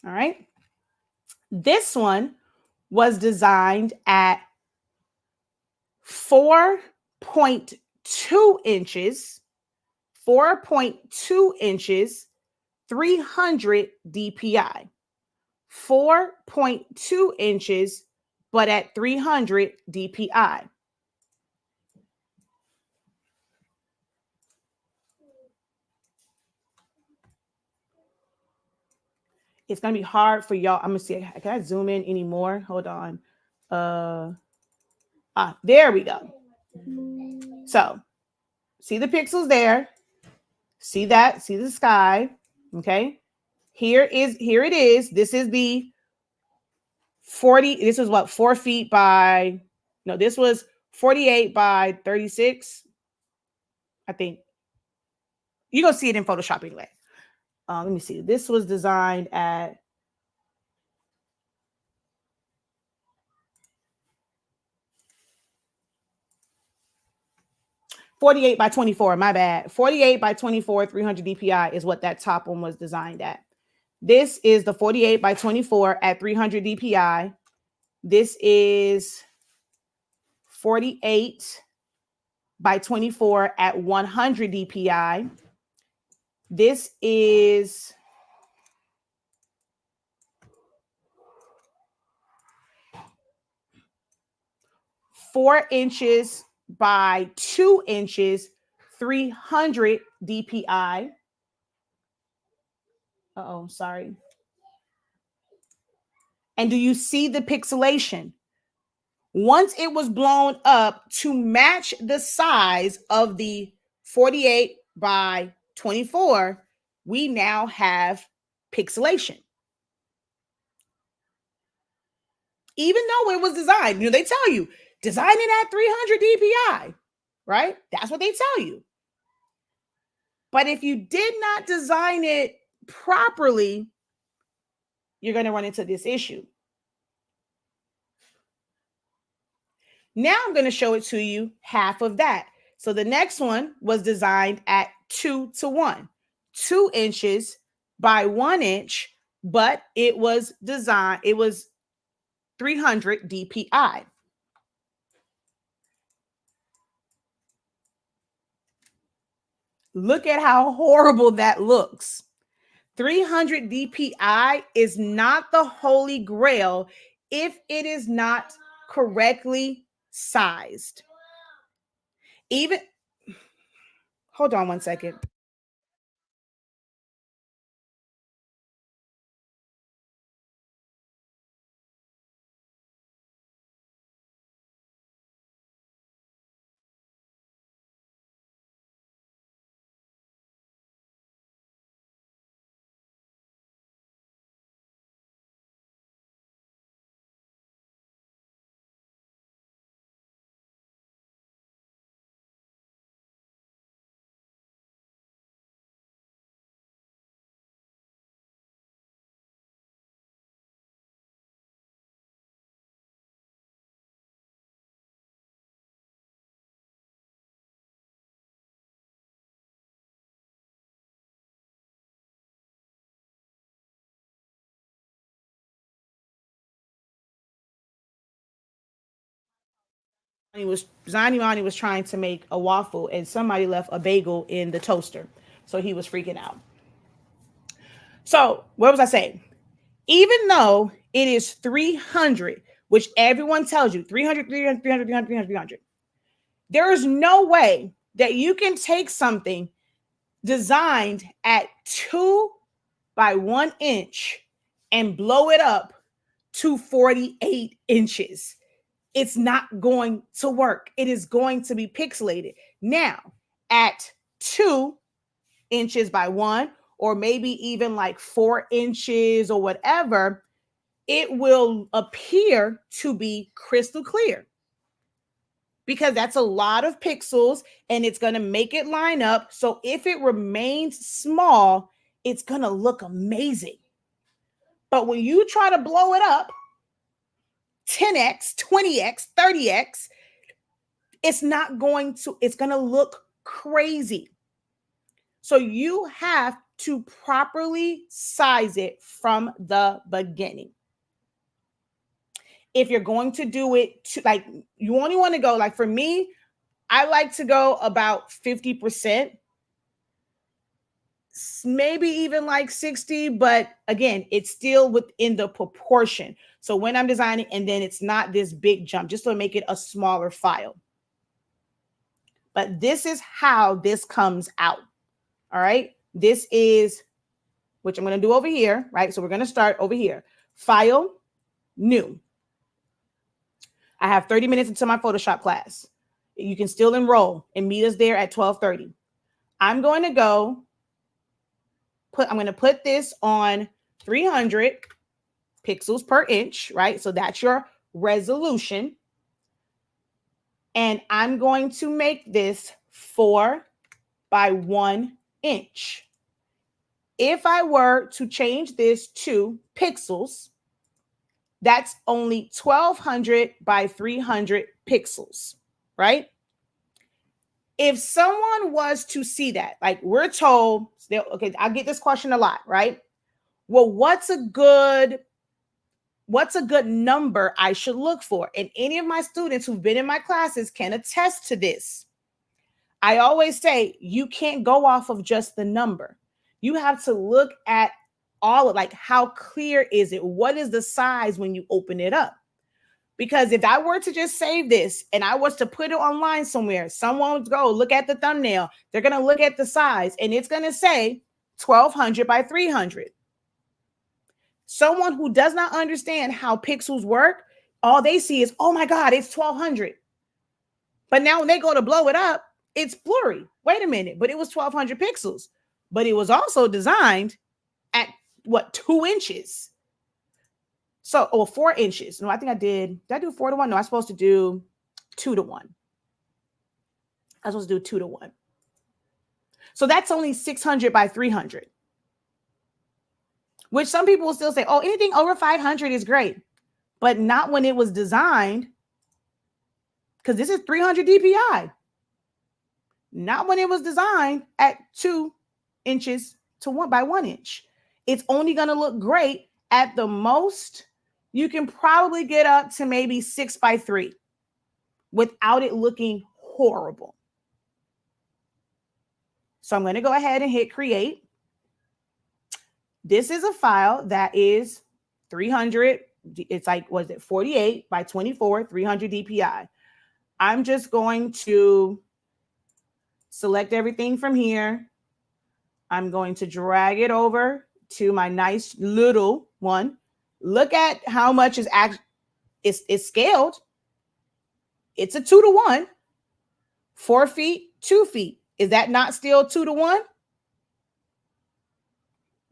Speaker 1: All right. This one was designed at 4.2 inches, 4.2 inches, 300 DPI. 4.2 inches, but at 300 DPI. It's going to be hard for y'all. I'm going to see. Can I zoom in anymore? Hold on. There we go. So see the pixels there. See that? See the sky. Okay. Here it is. This is the 40. This was what, 4 feet by, no, this was 48 by 36. I think you're going to see it in Photoshop anyway. Let me see. This was designed at 48 by 24. My bad. 48 by 24, 300 DPI is what that top one was designed at. This is the 48 by 24 at 300 DPI. This is 48 by 24 at 100 DPI. This is 4 inches by 2 inches, 300 DPI. Sorry. And do you see the pixelation? Once it was blown up to match the size of the 48 by 24, we now have pixelation. Even though it was designed, they tell you, design it at 300 DPI, right? That's what they tell you. But if you did not design it properly, you're going to run into this issue. Now I'm going to show it to you half of that. So the next one was designed at 2:1, 2 inches by 1 inch, but it was 300 DPI. Look at how horrible that looks. 300 DPI is not the holy grail if it is not correctly sized. Hold on one second. Zanimani was trying to make a waffle and somebody left a bagel in the toaster. So he was freaking out. So what was I saying? Even though it is 300, which everyone tells you 300, 300, 300, 300, 300, 300, there is no way that you can take something designed at 2 by 1 inch and blow it up to 48 inches. It's not going to work. It is going to be pixelated. Now, at 2 inches by 1, or maybe even like 4 inches or whatever, it will appear to be crystal clear because that's a lot of pixels and it's going to make it line up. So if it remains small, it's going to look amazing. But when you try to blow it up 10x, 20x, 30x, it's going to look crazy. So you have to properly size it from the beginning. If you're going to do it, you only want to go, like for me, I like to go about 50%, maybe even like 60, but again, it's still within the proportion. So when I'm designing, and then it's not this big jump, just to make it a smaller file. But this is how this comes out. All right. This is, which I'm going to do over here, right? So we're going to start over here. File, new. I have 30 minutes until my Photoshop class. You can still enroll and meet us there at 12:30. I'm going to put this on 300 pixels per inch, right? So that's your resolution. And I'm going to make this 4 by 1 inch. If I were to change this to pixels, that's only 1200 by 300 pixels, right? If someone was to see that, like we're told, okay, I get this question a lot, right? Well, what's a good number I should look for? And any of my students who've been in my classes can attest to this. I always say you can't go off of just the number. You have to look at all of, like, how clear is it? What is the size when you open it up? Because if I were to just save this and I was to put it online somewhere, someone would go look at the thumbnail. They're going to look at the size and it's going to say 1200 by 300. Someone who does not understand how pixels work, all they see is, oh my God, it's 1200. But now when they go to blow it up, it's blurry. Wait a minute, but it was 1200 pixels, but it was also designed at what, 2 inches? So, or 4 inches. No, I think did I do 4 to 1? No, I was supposed to do 2 to 1. I was supposed to do 2 to 1. So that's only 600 by 300, which some people will still say, oh, anything over 500 is great, but not when it was designed, because this is 300 DPI. Not when it was designed at 2 inches to 1 by 1 inch. It's only going to look great at the most. You can probably get up to maybe 6 by 3 without it looking horrible. So I'm going to go ahead and hit create. This is a file that is 300. It's like, was it 48 by 24, 300 DPI. I'm just going to select everything from here. I'm going to drag it over to my nice little one. Look at how much is actually, it's scaled. It's a 2 to 1, 4 feet, 2 feet. Is that not still 2 to 1?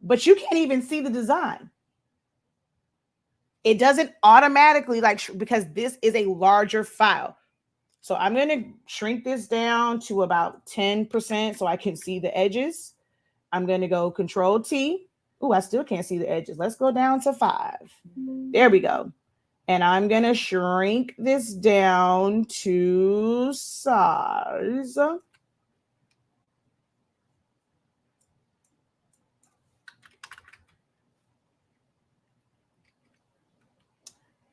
Speaker 1: But you can't even see the design. It doesn't automatically, like, because this is a larger file. So I'm going to shrink this down to about 10% so I can see the edges. I'm going to go Control T. Oh, I still can't see the edges. Let's go down to 5. There we go. And I'm going to shrink this down to size.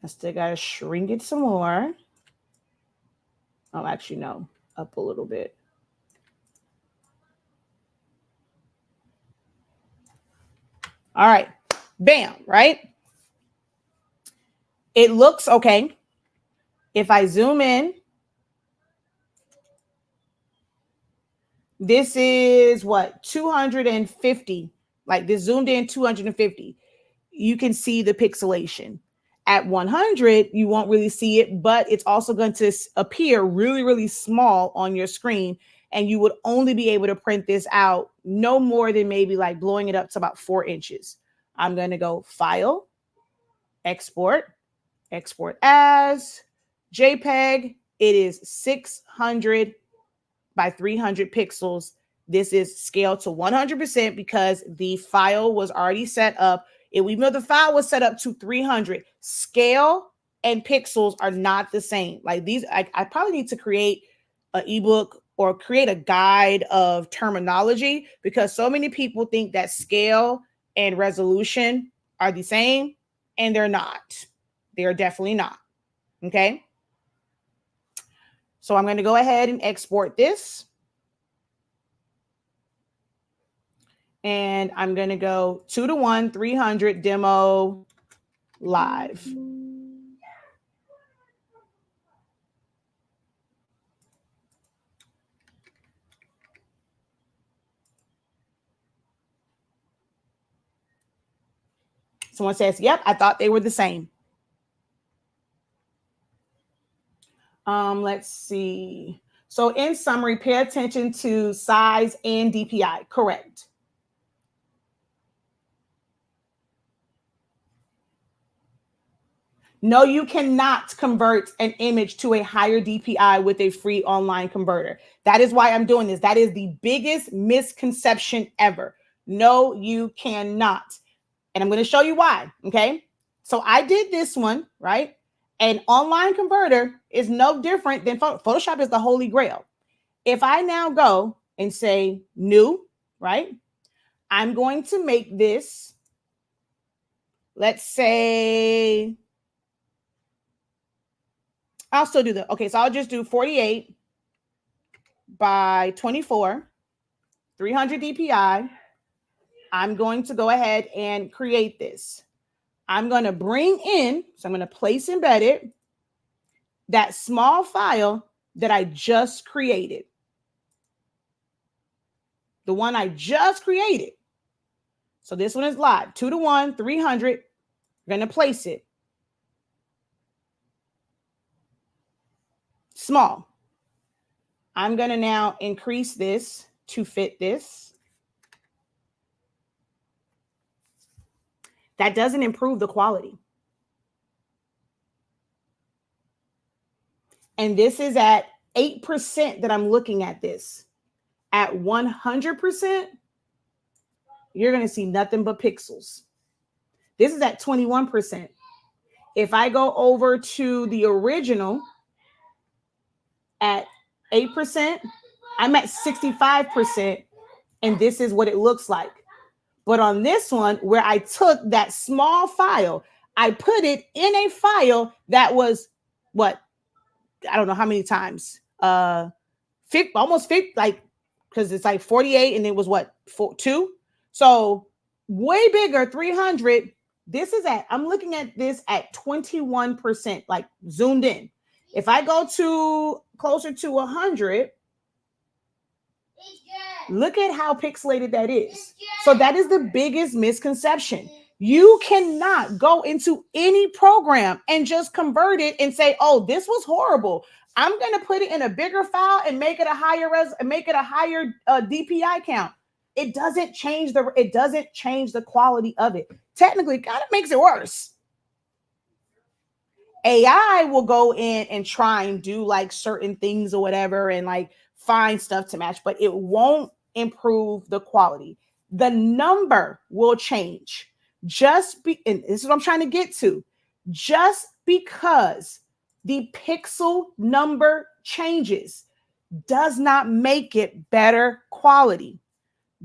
Speaker 1: I still got to shrink it some more. Oh, actually, no, up a little bit. All right, bam, right? It looks okay. If I zoom in, this is what, 250, like this zoomed in 250. You can see the pixelation. At 100, you won't really see it, but it's also going to appear really, really small on your screen. And you would only be able to print this out no more than maybe like blowing it up to about 4 inches. I'm going to go File, Export, Export as JPEG. It is 600 by 300 pixels. This is scaled to 100% because the file was already set up. Even though the file was set up to 300, scale and pixels are not the same. Like these, I probably need to create an ebook or create a guide of terminology, because so many people think that scale and resolution are the same, and they're not. They are definitely not. Okay. So I'm going to go ahead and export this. And I'm going to go 2 to 1, 300 demo live. Someone says, yep, I thought they were the same. Let's see. So in summary, pay attention to size and DPI. Correct. No, you cannot convert an image to a higher DPI with a free online converter. That is why I'm doing this. That is the biggest misconception ever. No, you cannot. And I'm going to show you why. Okay. So I did this one, right? An online converter is no different than Photoshop is the holy grail. If I now go and say new, right? I'm going to make this, let's say, I'll still do that. Okay, so I'll just do 48 by 24, 300 DPI. I'm going to go ahead and create this. I'm going to bring in, so I'm going to place embedded that small file that I just created. The one I just created. So this one is live, 2 to 1, 300. We're going to place it. Small. I'm going to now increase this to fit this. That doesn't improve the quality. And this is at 8% that I'm looking at this. At 100%, you're going to see nothing but pixels. This is at 21%. If I go over to the original at 8%, I'm at 65%, and this is what it looks like. But on this one, where I took that small file, I put it in a file that was what? I don't know how many times. 50, almost 50, like, because it's like 48 and it was what, 2? So way bigger, 300. This is at, I'm looking at this at 21%, like zoomed in. If I go to closer to 100, look at how pixelated that is. So that is the biggest misconception. You cannot go into any program and just convert it and say, oh, this was horrible. I'm going to put it in a bigger file and make it a higher DPI count. It doesn't change the quality of it. Technically, it kind of makes it worse. AI will go in and try and do like certain things or whatever and like find stuff to match, but it won't improve the quality. The number will change. And this is what I'm trying to get to. Just because the pixel number changes does not make it better quality.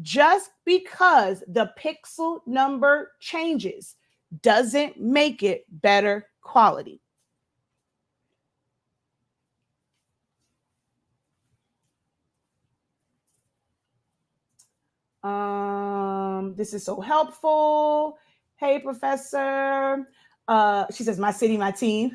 Speaker 1: Just because the pixel number changes doesn't make it better quality. This is so helpful. Hey, Professor. She says, my city, my team.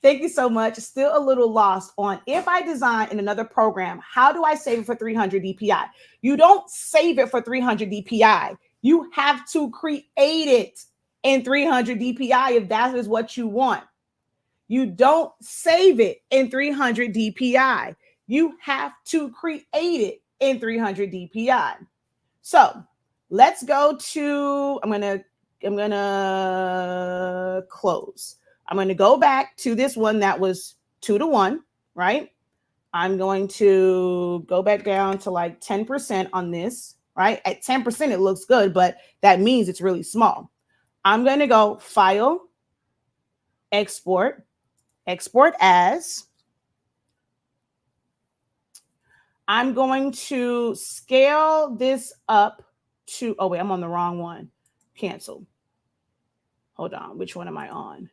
Speaker 1: Thank you so much. Still a little lost on if I design in another program, how do I save it for 300 DPI? You don't save it for 300 DPI. You have to create it in 300 DPI if that is what you want. You don't save it in 300 DPI. You have to create it in 300 DPI. So let's go to, I'm gonna close. I'm gonna go back to this one that was 2:1, right? I'm going to go back down to like 10% on this, right? At 10%, it looks good, but that means it's really small. I'm gonna go File, Export, Export As. I'm going to scale this up to, oh wait, I'm on the wrong one. Cancel. Hold on, which one am I on?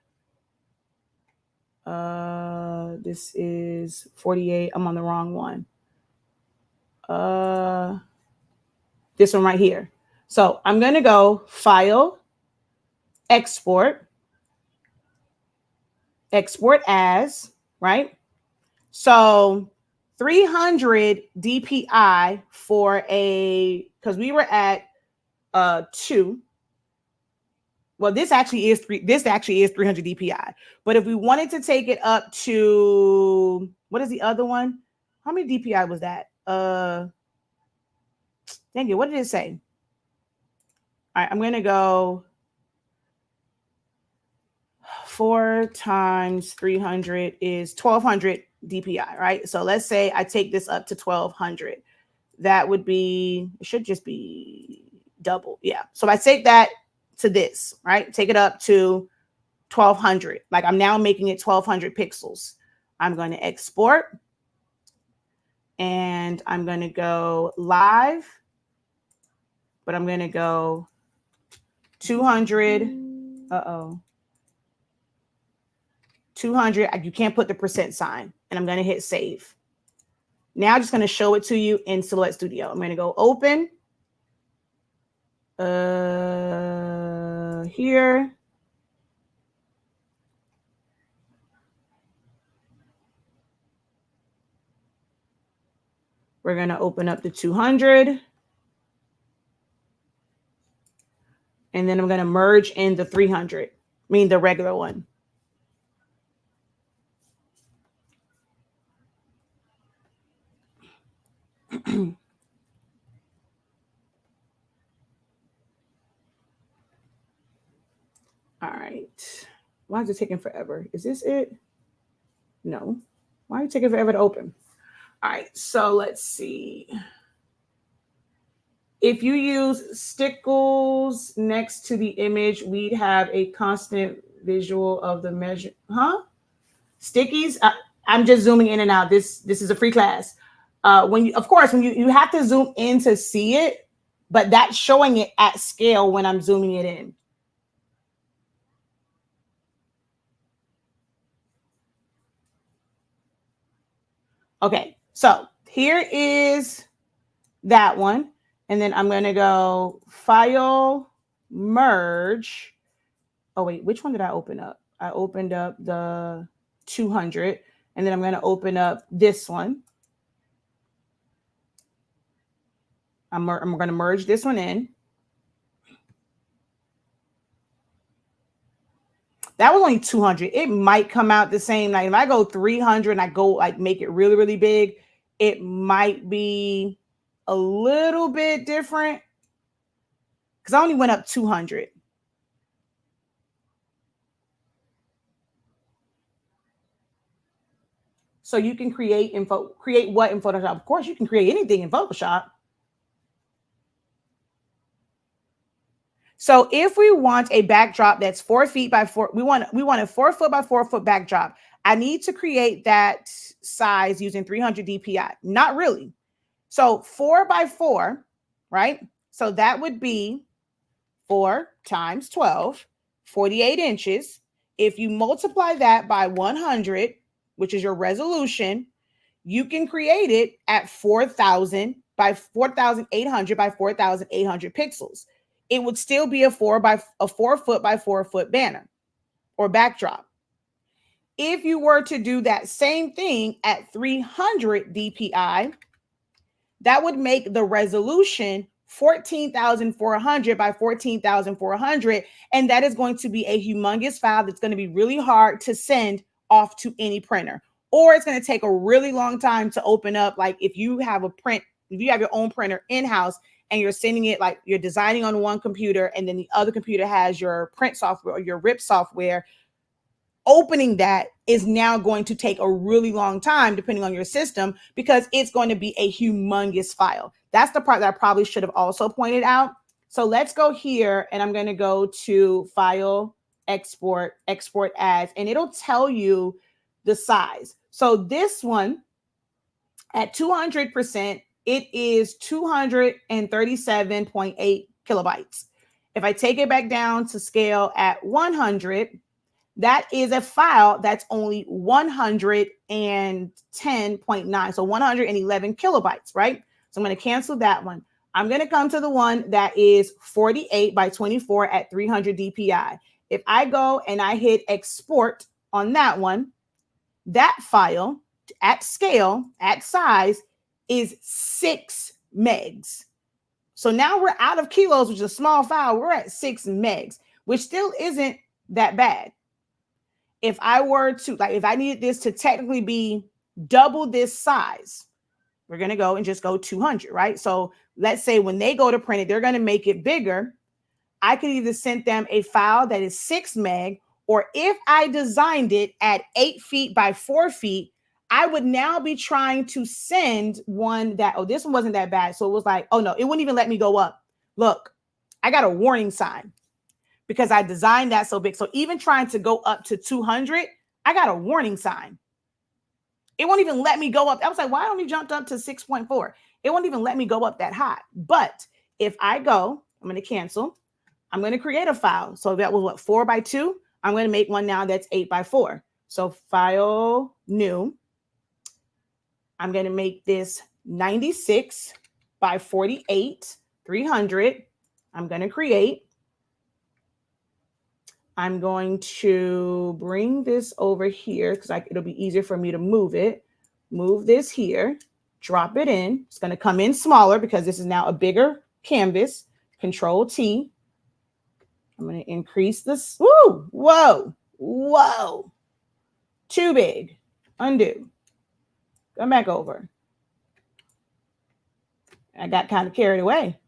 Speaker 1: This is 48. I'm on the wrong one. This one right here. So I'm going to go File, Export, Export As, right? So 300 DPI for because we were at 2. Well, this actually is 300 DPI. But if we wanted to take it up to, what is the other one? How many DPI was that? Dang it, what did it say? All right, I'm going to go 4 times 300 is 1200 DPI, right? So let's say I take this up to 1200. That would be, it should just be double. Yeah. So if I take that to this, right? Take it up to 1200. Like I'm now making it 1200 pixels. I'm going to export and I'm going to go live, but I'm going to go 200. 200. You can't put the % sign, and I'm going to hit save. Now I'm just going to show it to you in Silhouette Studio. I'm going to go open here. We're going to open up the 200. And then I'm going to merge in the 300, the regular one. All right. Why is it taking forever? Is this it? No. Why are you taking forever to open? All right. So let's see. If you use stickles next to the image, we'd have a constant visual of the measure. Huh? Stickies? I'm just zooming in and out. This is a free class. When you, of course, when you have to zoom in to see it, but that's showing it at scale when I'm zooming it in. Okay, so here is that one. And then I'm going to go File, Merge. Oh, wait, which one did I open up? I opened up the 200. And then I'm going to open up this one. I'm going to merge this one in. That was only 200. It might come out the same. Like if I go 300 and I go like make it really, really big, it might be a little bit different because I only went up 200. So you can create what in Photoshop? Of course, you can create anything in Photoshop. So if we want a backdrop that's 4 feet by 4, we want a 4 foot by 4 foot backdrop. I need to create that size using 300 DPI. Not really. So 4 by 4, right? So that would be 4 times 12, 48 inches. If you multiply that by 100, which is your resolution, you can create it at 4,000 by 4,800 by 4,800 pixels. It would still be a 4 foot by 4 foot banner or backdrop. If you were to do that same thing at 300 DPI, that would make the resolution 14,400 by 14,400. And that is going to be a humongous file that's going to be really hard to send off to any printer. Or it's going to take a really long time to open up. Like if you have if you have your own printer in-house and you're sending it, like you're designing on one computer and then the other computer has your print software or your RIP software, opening that is now going to take a really long time depending on your system because it's going to be a humongous file. That's the part that I probably should have also pointed out. So let's go here and I'm going to go to File, Export, Export As, and it'll tell you the size. So this one at 200%, it is 237.8 kilobytes. If I take it back down to scale at 100, that is a file that's only 110.9. So 111 kilobytes, right? So I'm going to cancel that one. I'm going to come to the one that is 48 by 24 at 300 DPI. If I go and I hit export on that one, that file at scale, at size, is 6 megs. So now we're out of kilos, which is a small file. We're at 6 megs, which still isn't that bad. If I were to, like, if I needed this to technically be double this size, we're going to go and just go 200, right? So let's say when they go to print it, they're going to make it bigger. I could either send them a file that is 6 meg, or if I designed it at 8 feet by 4 feet, I would now be trying to send one that, oh, this one wasn't that bad. So it was like, oh no, it wouldn't even let me go up. Look, I got a warning sign because I designed that so big. So even trying to go up to 200, I got a warning sign. It won't even let me go up. I was like, why don't we jump up to 6.4? It won't even let me go up that high. But if I go, I'm going to cancel. I'm going to create a file. So that was what, 4 by 2? I'm going to make one now that's 8 by 4. So File, New. I'm going to make this 96 by 48, 300. I'm going to create. I'm going to bring this over here because it'll be easier for me to move it. Move this here, drop it in. It's going to come in smaller because this is now a bigger canvas. Control T. I'm going to increase this. Woo! Whoa! Whoa! Too big. Undo. Come back over. I got kind of carried away.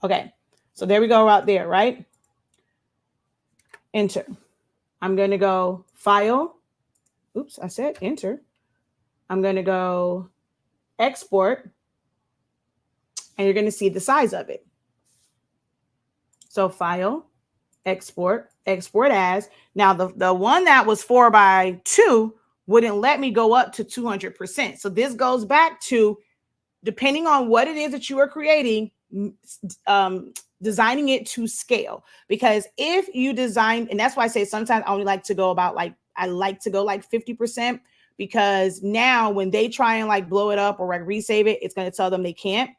Speaker 1: Okay, so there we go right there, right? Enter. I'm going to go File. Oops, I said Enter. I'm going to go Export, and you're going to see the size of it. So File, Export, Export as. Now, the one that was 4x2 wouldn't let me go up to 200%. So this goes back to, depending on what it is that you are creating, designing it to scale. Because if you design, and that's why I say sometimes I only like to go about like, I like to go like 50%, because now when they try and like blow it up or like resave it, it's going to tell them they can't.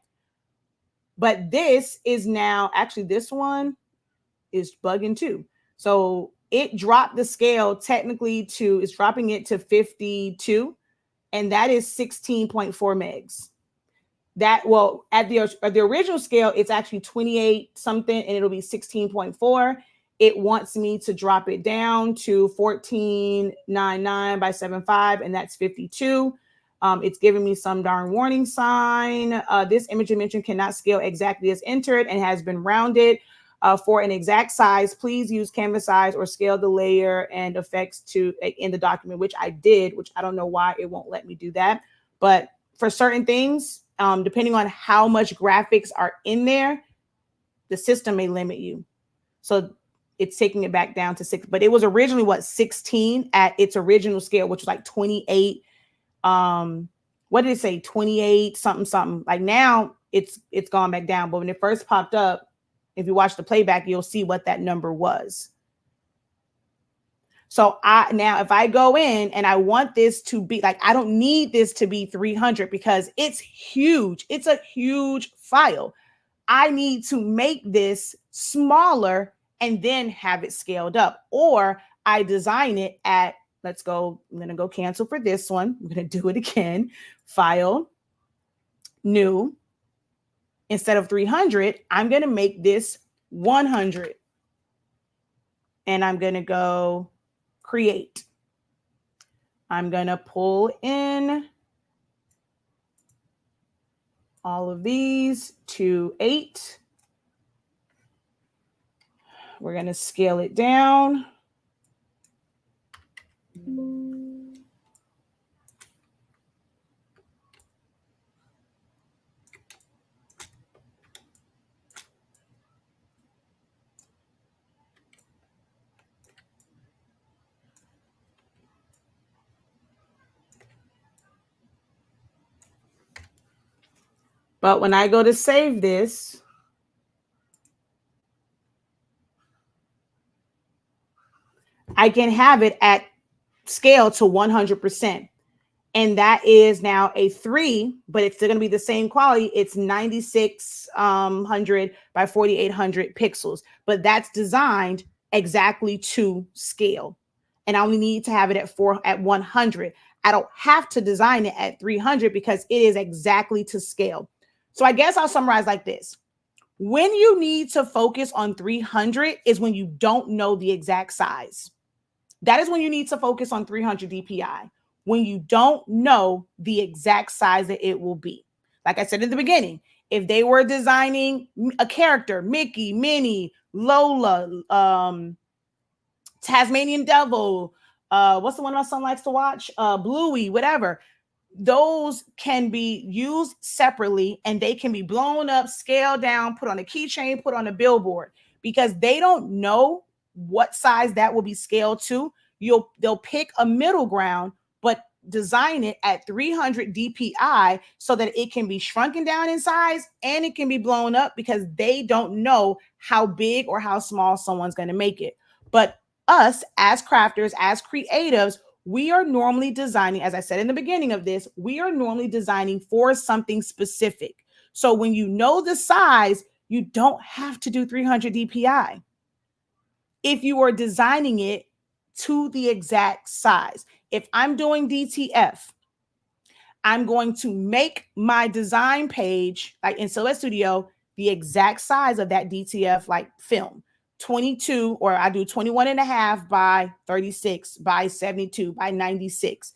Speaker 1: But this is now, actually this one is bugging too. So it dropped the scale technically to, it's dropping it to 52, and that is 16.4 megs. That, well, at the original scale, it's actually 28 something, and it'll be 16.4. It wants me to drop it down to 1499 by 75, and that's 52. It's giving me some darn warning sign. This image dimension cannot scale exactly as entered and has been rounded. For an exact size, please use canvas size or scale the layer and effects to in the document, which I did, which I don't know why it won't let me do that. But for certain things, depending on how much graphics are in there, the system may limit you. So it's taking it back down to 6, but it was originally what, 16 at its original scale, which was like 28. What did it say? 28 something something. Like now it's gone back down. But when it first popped up, if you watch the playback, you'll see what that number was. So now if I go in and I want this to be like, I don't need this to be 300 because it's huge. It's a huge file. I need to make this smaller and then have it scaled up, or I design it at, let's go, I'm going to go cancel for this one. I'm going to do it again. File, new. Instead of 300, I'm going to make this 100. And I'm going to go create. I'm going to pull in all of these to 8. We're going to scale it down. But when I go to save this, I can have it at scale to 100%. And that is now a 3, but it's still going to be the same quality. It's 9600 by 4800 pixels, but that's designed exactly to scale. And I only need to have it at 100. I don't have to design it at 300 because it is exactly to scale. So I guess I'll summarize like this. When you need to focus on 300 is when you don't know the exact size. That is when you need to focus on 300 DPI, when you don't know the exact size that it will be. Like I said in the beginning, if they were designing a character, Mickey, Minnie, Lola, Tasmanian Devil, what's the one my son likes to watch? Bluey, whatever. Those can be used separately and they can be blown up, scaled down, put on a keychain, put on a billboard, because they don't know what size that will be scaled to. They'll pick a middle ground, but design it at 300 DPI so that it can be shrunken down in size and it can be blown up, because they don't know how big or how small someone's going to make it. But us as crafters, as creatives, we are normally designing, as I said in the beginning of this, we are normally designing for something specific. So when you know the size, you don't have to do 300 DPI. If you are designing it to the exact size. If I'm doing DTF, I'm going to make my design page, like in Silhouette Studio, the exact size of that DTF like film. 22, or I do 21.5 by 36 by 72 by 96.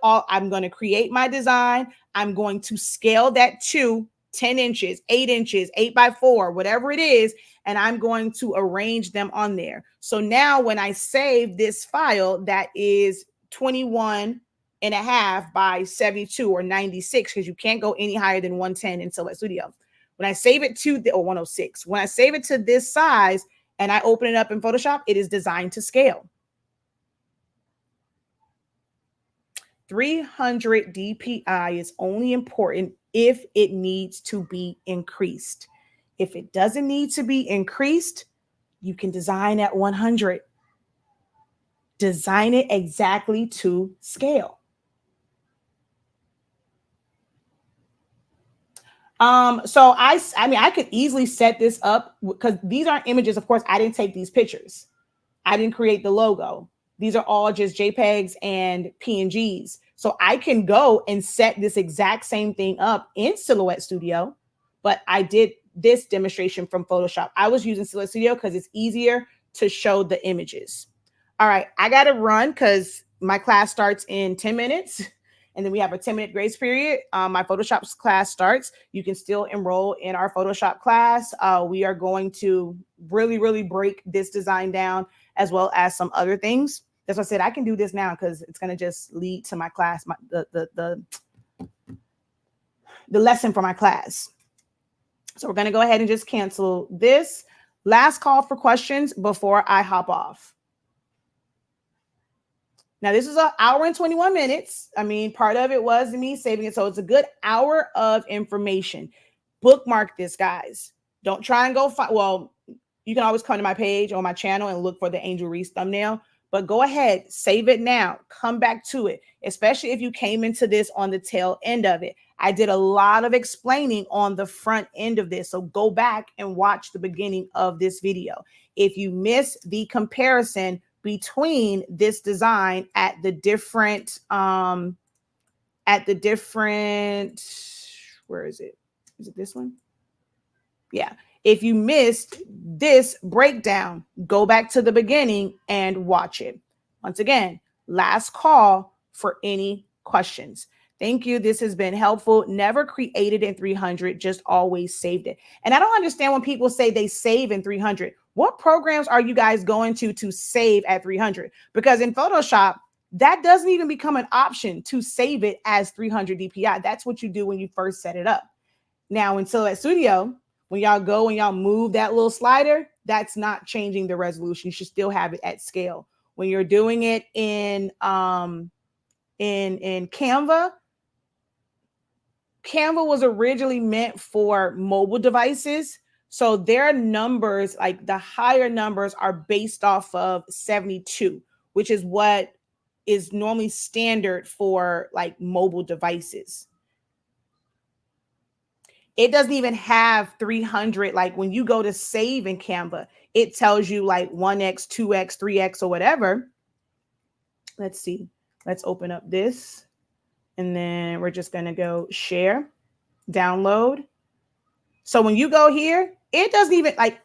Speaker 1: I'm going to create my design. I'm going to scale that to 10 inches, 8 inches, 8 by 4, whatever it is. And I'm going to arrange them on there. So now when I save this file that is 21.5 by 72 or 96, because you can't go any higher than 110 in Silhouette Studio. When I save it to or 106, when I save it to this size and I open it up in Photoshop, it is designed to scale. 300 DPI is only important if it needs to be increased. If it doesn't need to be increased, you can design at 100. Design it exactly to scale. So I mean, I could easily set this up because these aren't images. Of course, I didn't take these pictures. I didn't create the logo. These are all just JPEGs and PNGs. So I can go and set this exact same thing up in Silhouette Studio, but I did this demonstration from Photoshop. I was using Silhouette Studio because it's easier to show the images. All right, I got to run because my class starts in 10 minutes. And then we have a 10-minute grace period. My Photoshop class starts. You can still enroll in our Photoshop class. We are going to really, really break this design down as well as some other things. That's why I said I can do this now because it's going to just lead to my class, the lesson for my class. So we're going to go ahead and just cancel this. Last call for questions before I hop off. Now, this is an hour and 21 minutes. I mean, part of it was me saving it. So it's a good hour of information. Bookmark this, guys. Don't try and go find, well, you can always come to my page or my channel and look for the Angel Reese thumbnail, but go ahead, save it now, come back to it, especially if you came into this on the tail end of it. I did a lot of explaining on the front end of this. So go back and watch the beginning of this video. If you miss the comparison between this design at the different, where is it? Is it this one? Yeah. If you missed this breakdown, go back to the beginning and watch it. Once again, last call for any questions. Thank you. This has been helpful. Never created in 300, just always saved it. And I don't understand when people say they save in 300. What programs are you guys going to save at 300? Because in Photoshop, that doesn't even become an option to save it as 300 DPI. That's what you do when you first set it up. Now in Silhouette Studio, when y'all go and y'all move that little slider, that's not changing the resolution. You should still have it at scale. When you're doing it in Canva, Canva was originally meant for mobile devices. So their numbers, like the higher numbers, are based off of 72, which is what is normally standard for like mobile devices. It doesn't even have 300. Like when you go to save in Canva, it tells you like 1x, 2x, 3x, or whatever. Let's see. Let's open up this. And then we're just going to go share, download. So when you go here, it doesn't even like,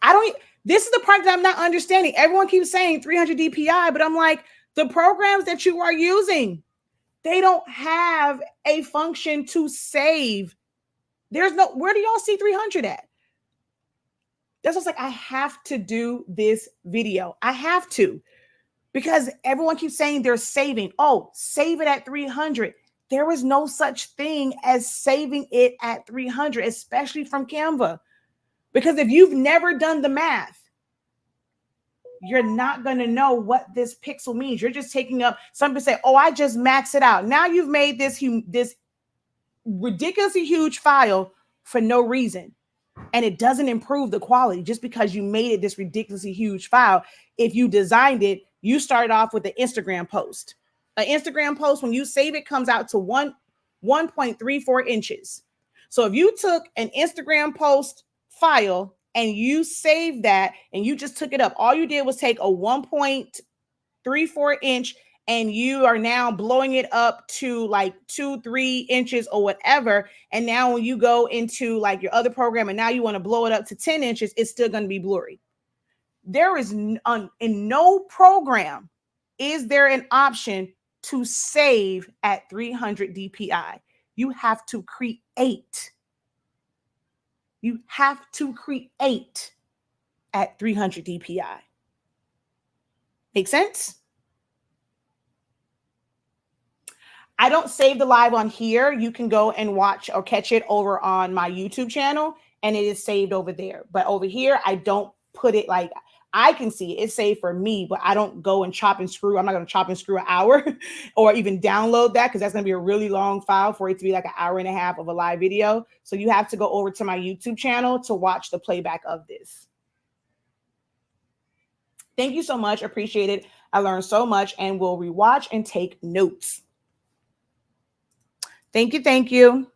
Speaker 1: this is the part that I'm not understanding. Everyone keeps saying 300 DPI, but I'm like, the programs that you are using, they don't have a function to save. There's no, where do y'all see 300 at? That's what's like, I have to do this video. I have to, because everyone keeps saying they're saving. Oh, save it at 300. There is no such thing as saving it at 300, especially from Canva. Because if you've never done the math, you're not going to know what this pixel means. You're just taking up, some people say, oh, I just max it out. Now you've made this ridiculously huge file for no reason. And it doesn't improve the quality just because you made it this ridiculously huge file. If you designed it, you started off with an Instagram post. An Instagram post, when you save it, comes out to 1.34 inches. So if you took an Instagram post file and you saved that and you just took it up, all you did was take a 1.34 inch and you are now blowing it up to like 2-3 inches or whatever, and now when you go into like your other program and now you want to blow it up to 10 inches, it's still going to be blurry. There is in no program is there an option to save at 300 dpi. You have to create. You have to create at 300 dpi. Make sense? I don't save the live on here. You can go and watch or catch it over on my YouTube channel, and it is saved over there. But over here, I don't put it like, I can see it. It's saved for me, but I don't go and chop and screw. I'm not going to chop and screw an hour or even download that, because that's going to be a really long file for it to be like an hour and a half of a live video. So you have to go over to my YouTube channel to watch the playback of this. Thank you so much. Appreciate it. I learned so much, and will rewatch and take notes. Thank you. Thank you.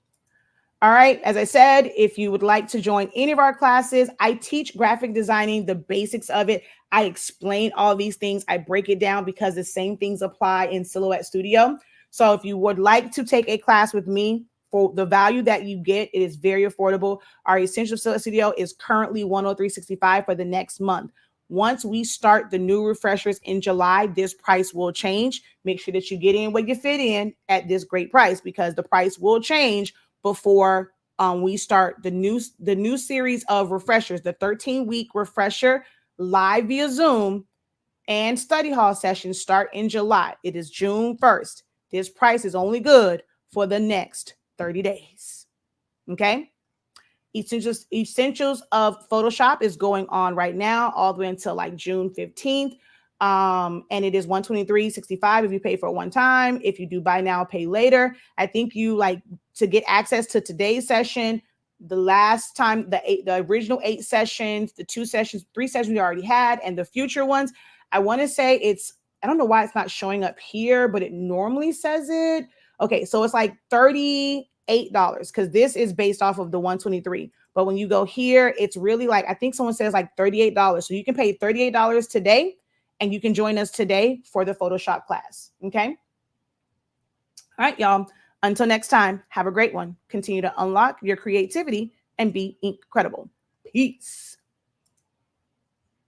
Speaker 1: All right. As I said, if you would like to join any of our classes, I teach graphic designing, the basics of it. I explain all these things. I break it down because the same things apply in Silhouette Studio. So if you would like to take a class with me, for the value that you get, it is very affordable. Our Essential Silhouette Studio is currently $103.65 for the next month. Once we start the new refreshers in July, this price will change. Make sure that you get in where you fit in at this great price, because the price will change before we start the new series of refreshers, the 13-week refresher live via Zoom and study hall sessions start in July. It is June 1st. This price is only good for the next 30 days. Okay. Essentials of Photoshop is going on right now all the way until like June 15th. And it is $123.65 if you pay for it one time. If you do buy now, pay later. I think you like to get access to today's session, the last time, the original 8 sessions, the 2 sessions, 3 sessions we already had, and the future ones. I want to say I don't know why it's not showing up here, but it normally says it. Okay, so it's like $38 because this is based off of the 123. But when you go here, it's really like, I think someone says like $38. So you can pay $38 today, and you can join us today for the Photoshop class. Okay. All right, y'all. Until next time, have a great one. Continue to unlock your creativity and be incredible. Peace.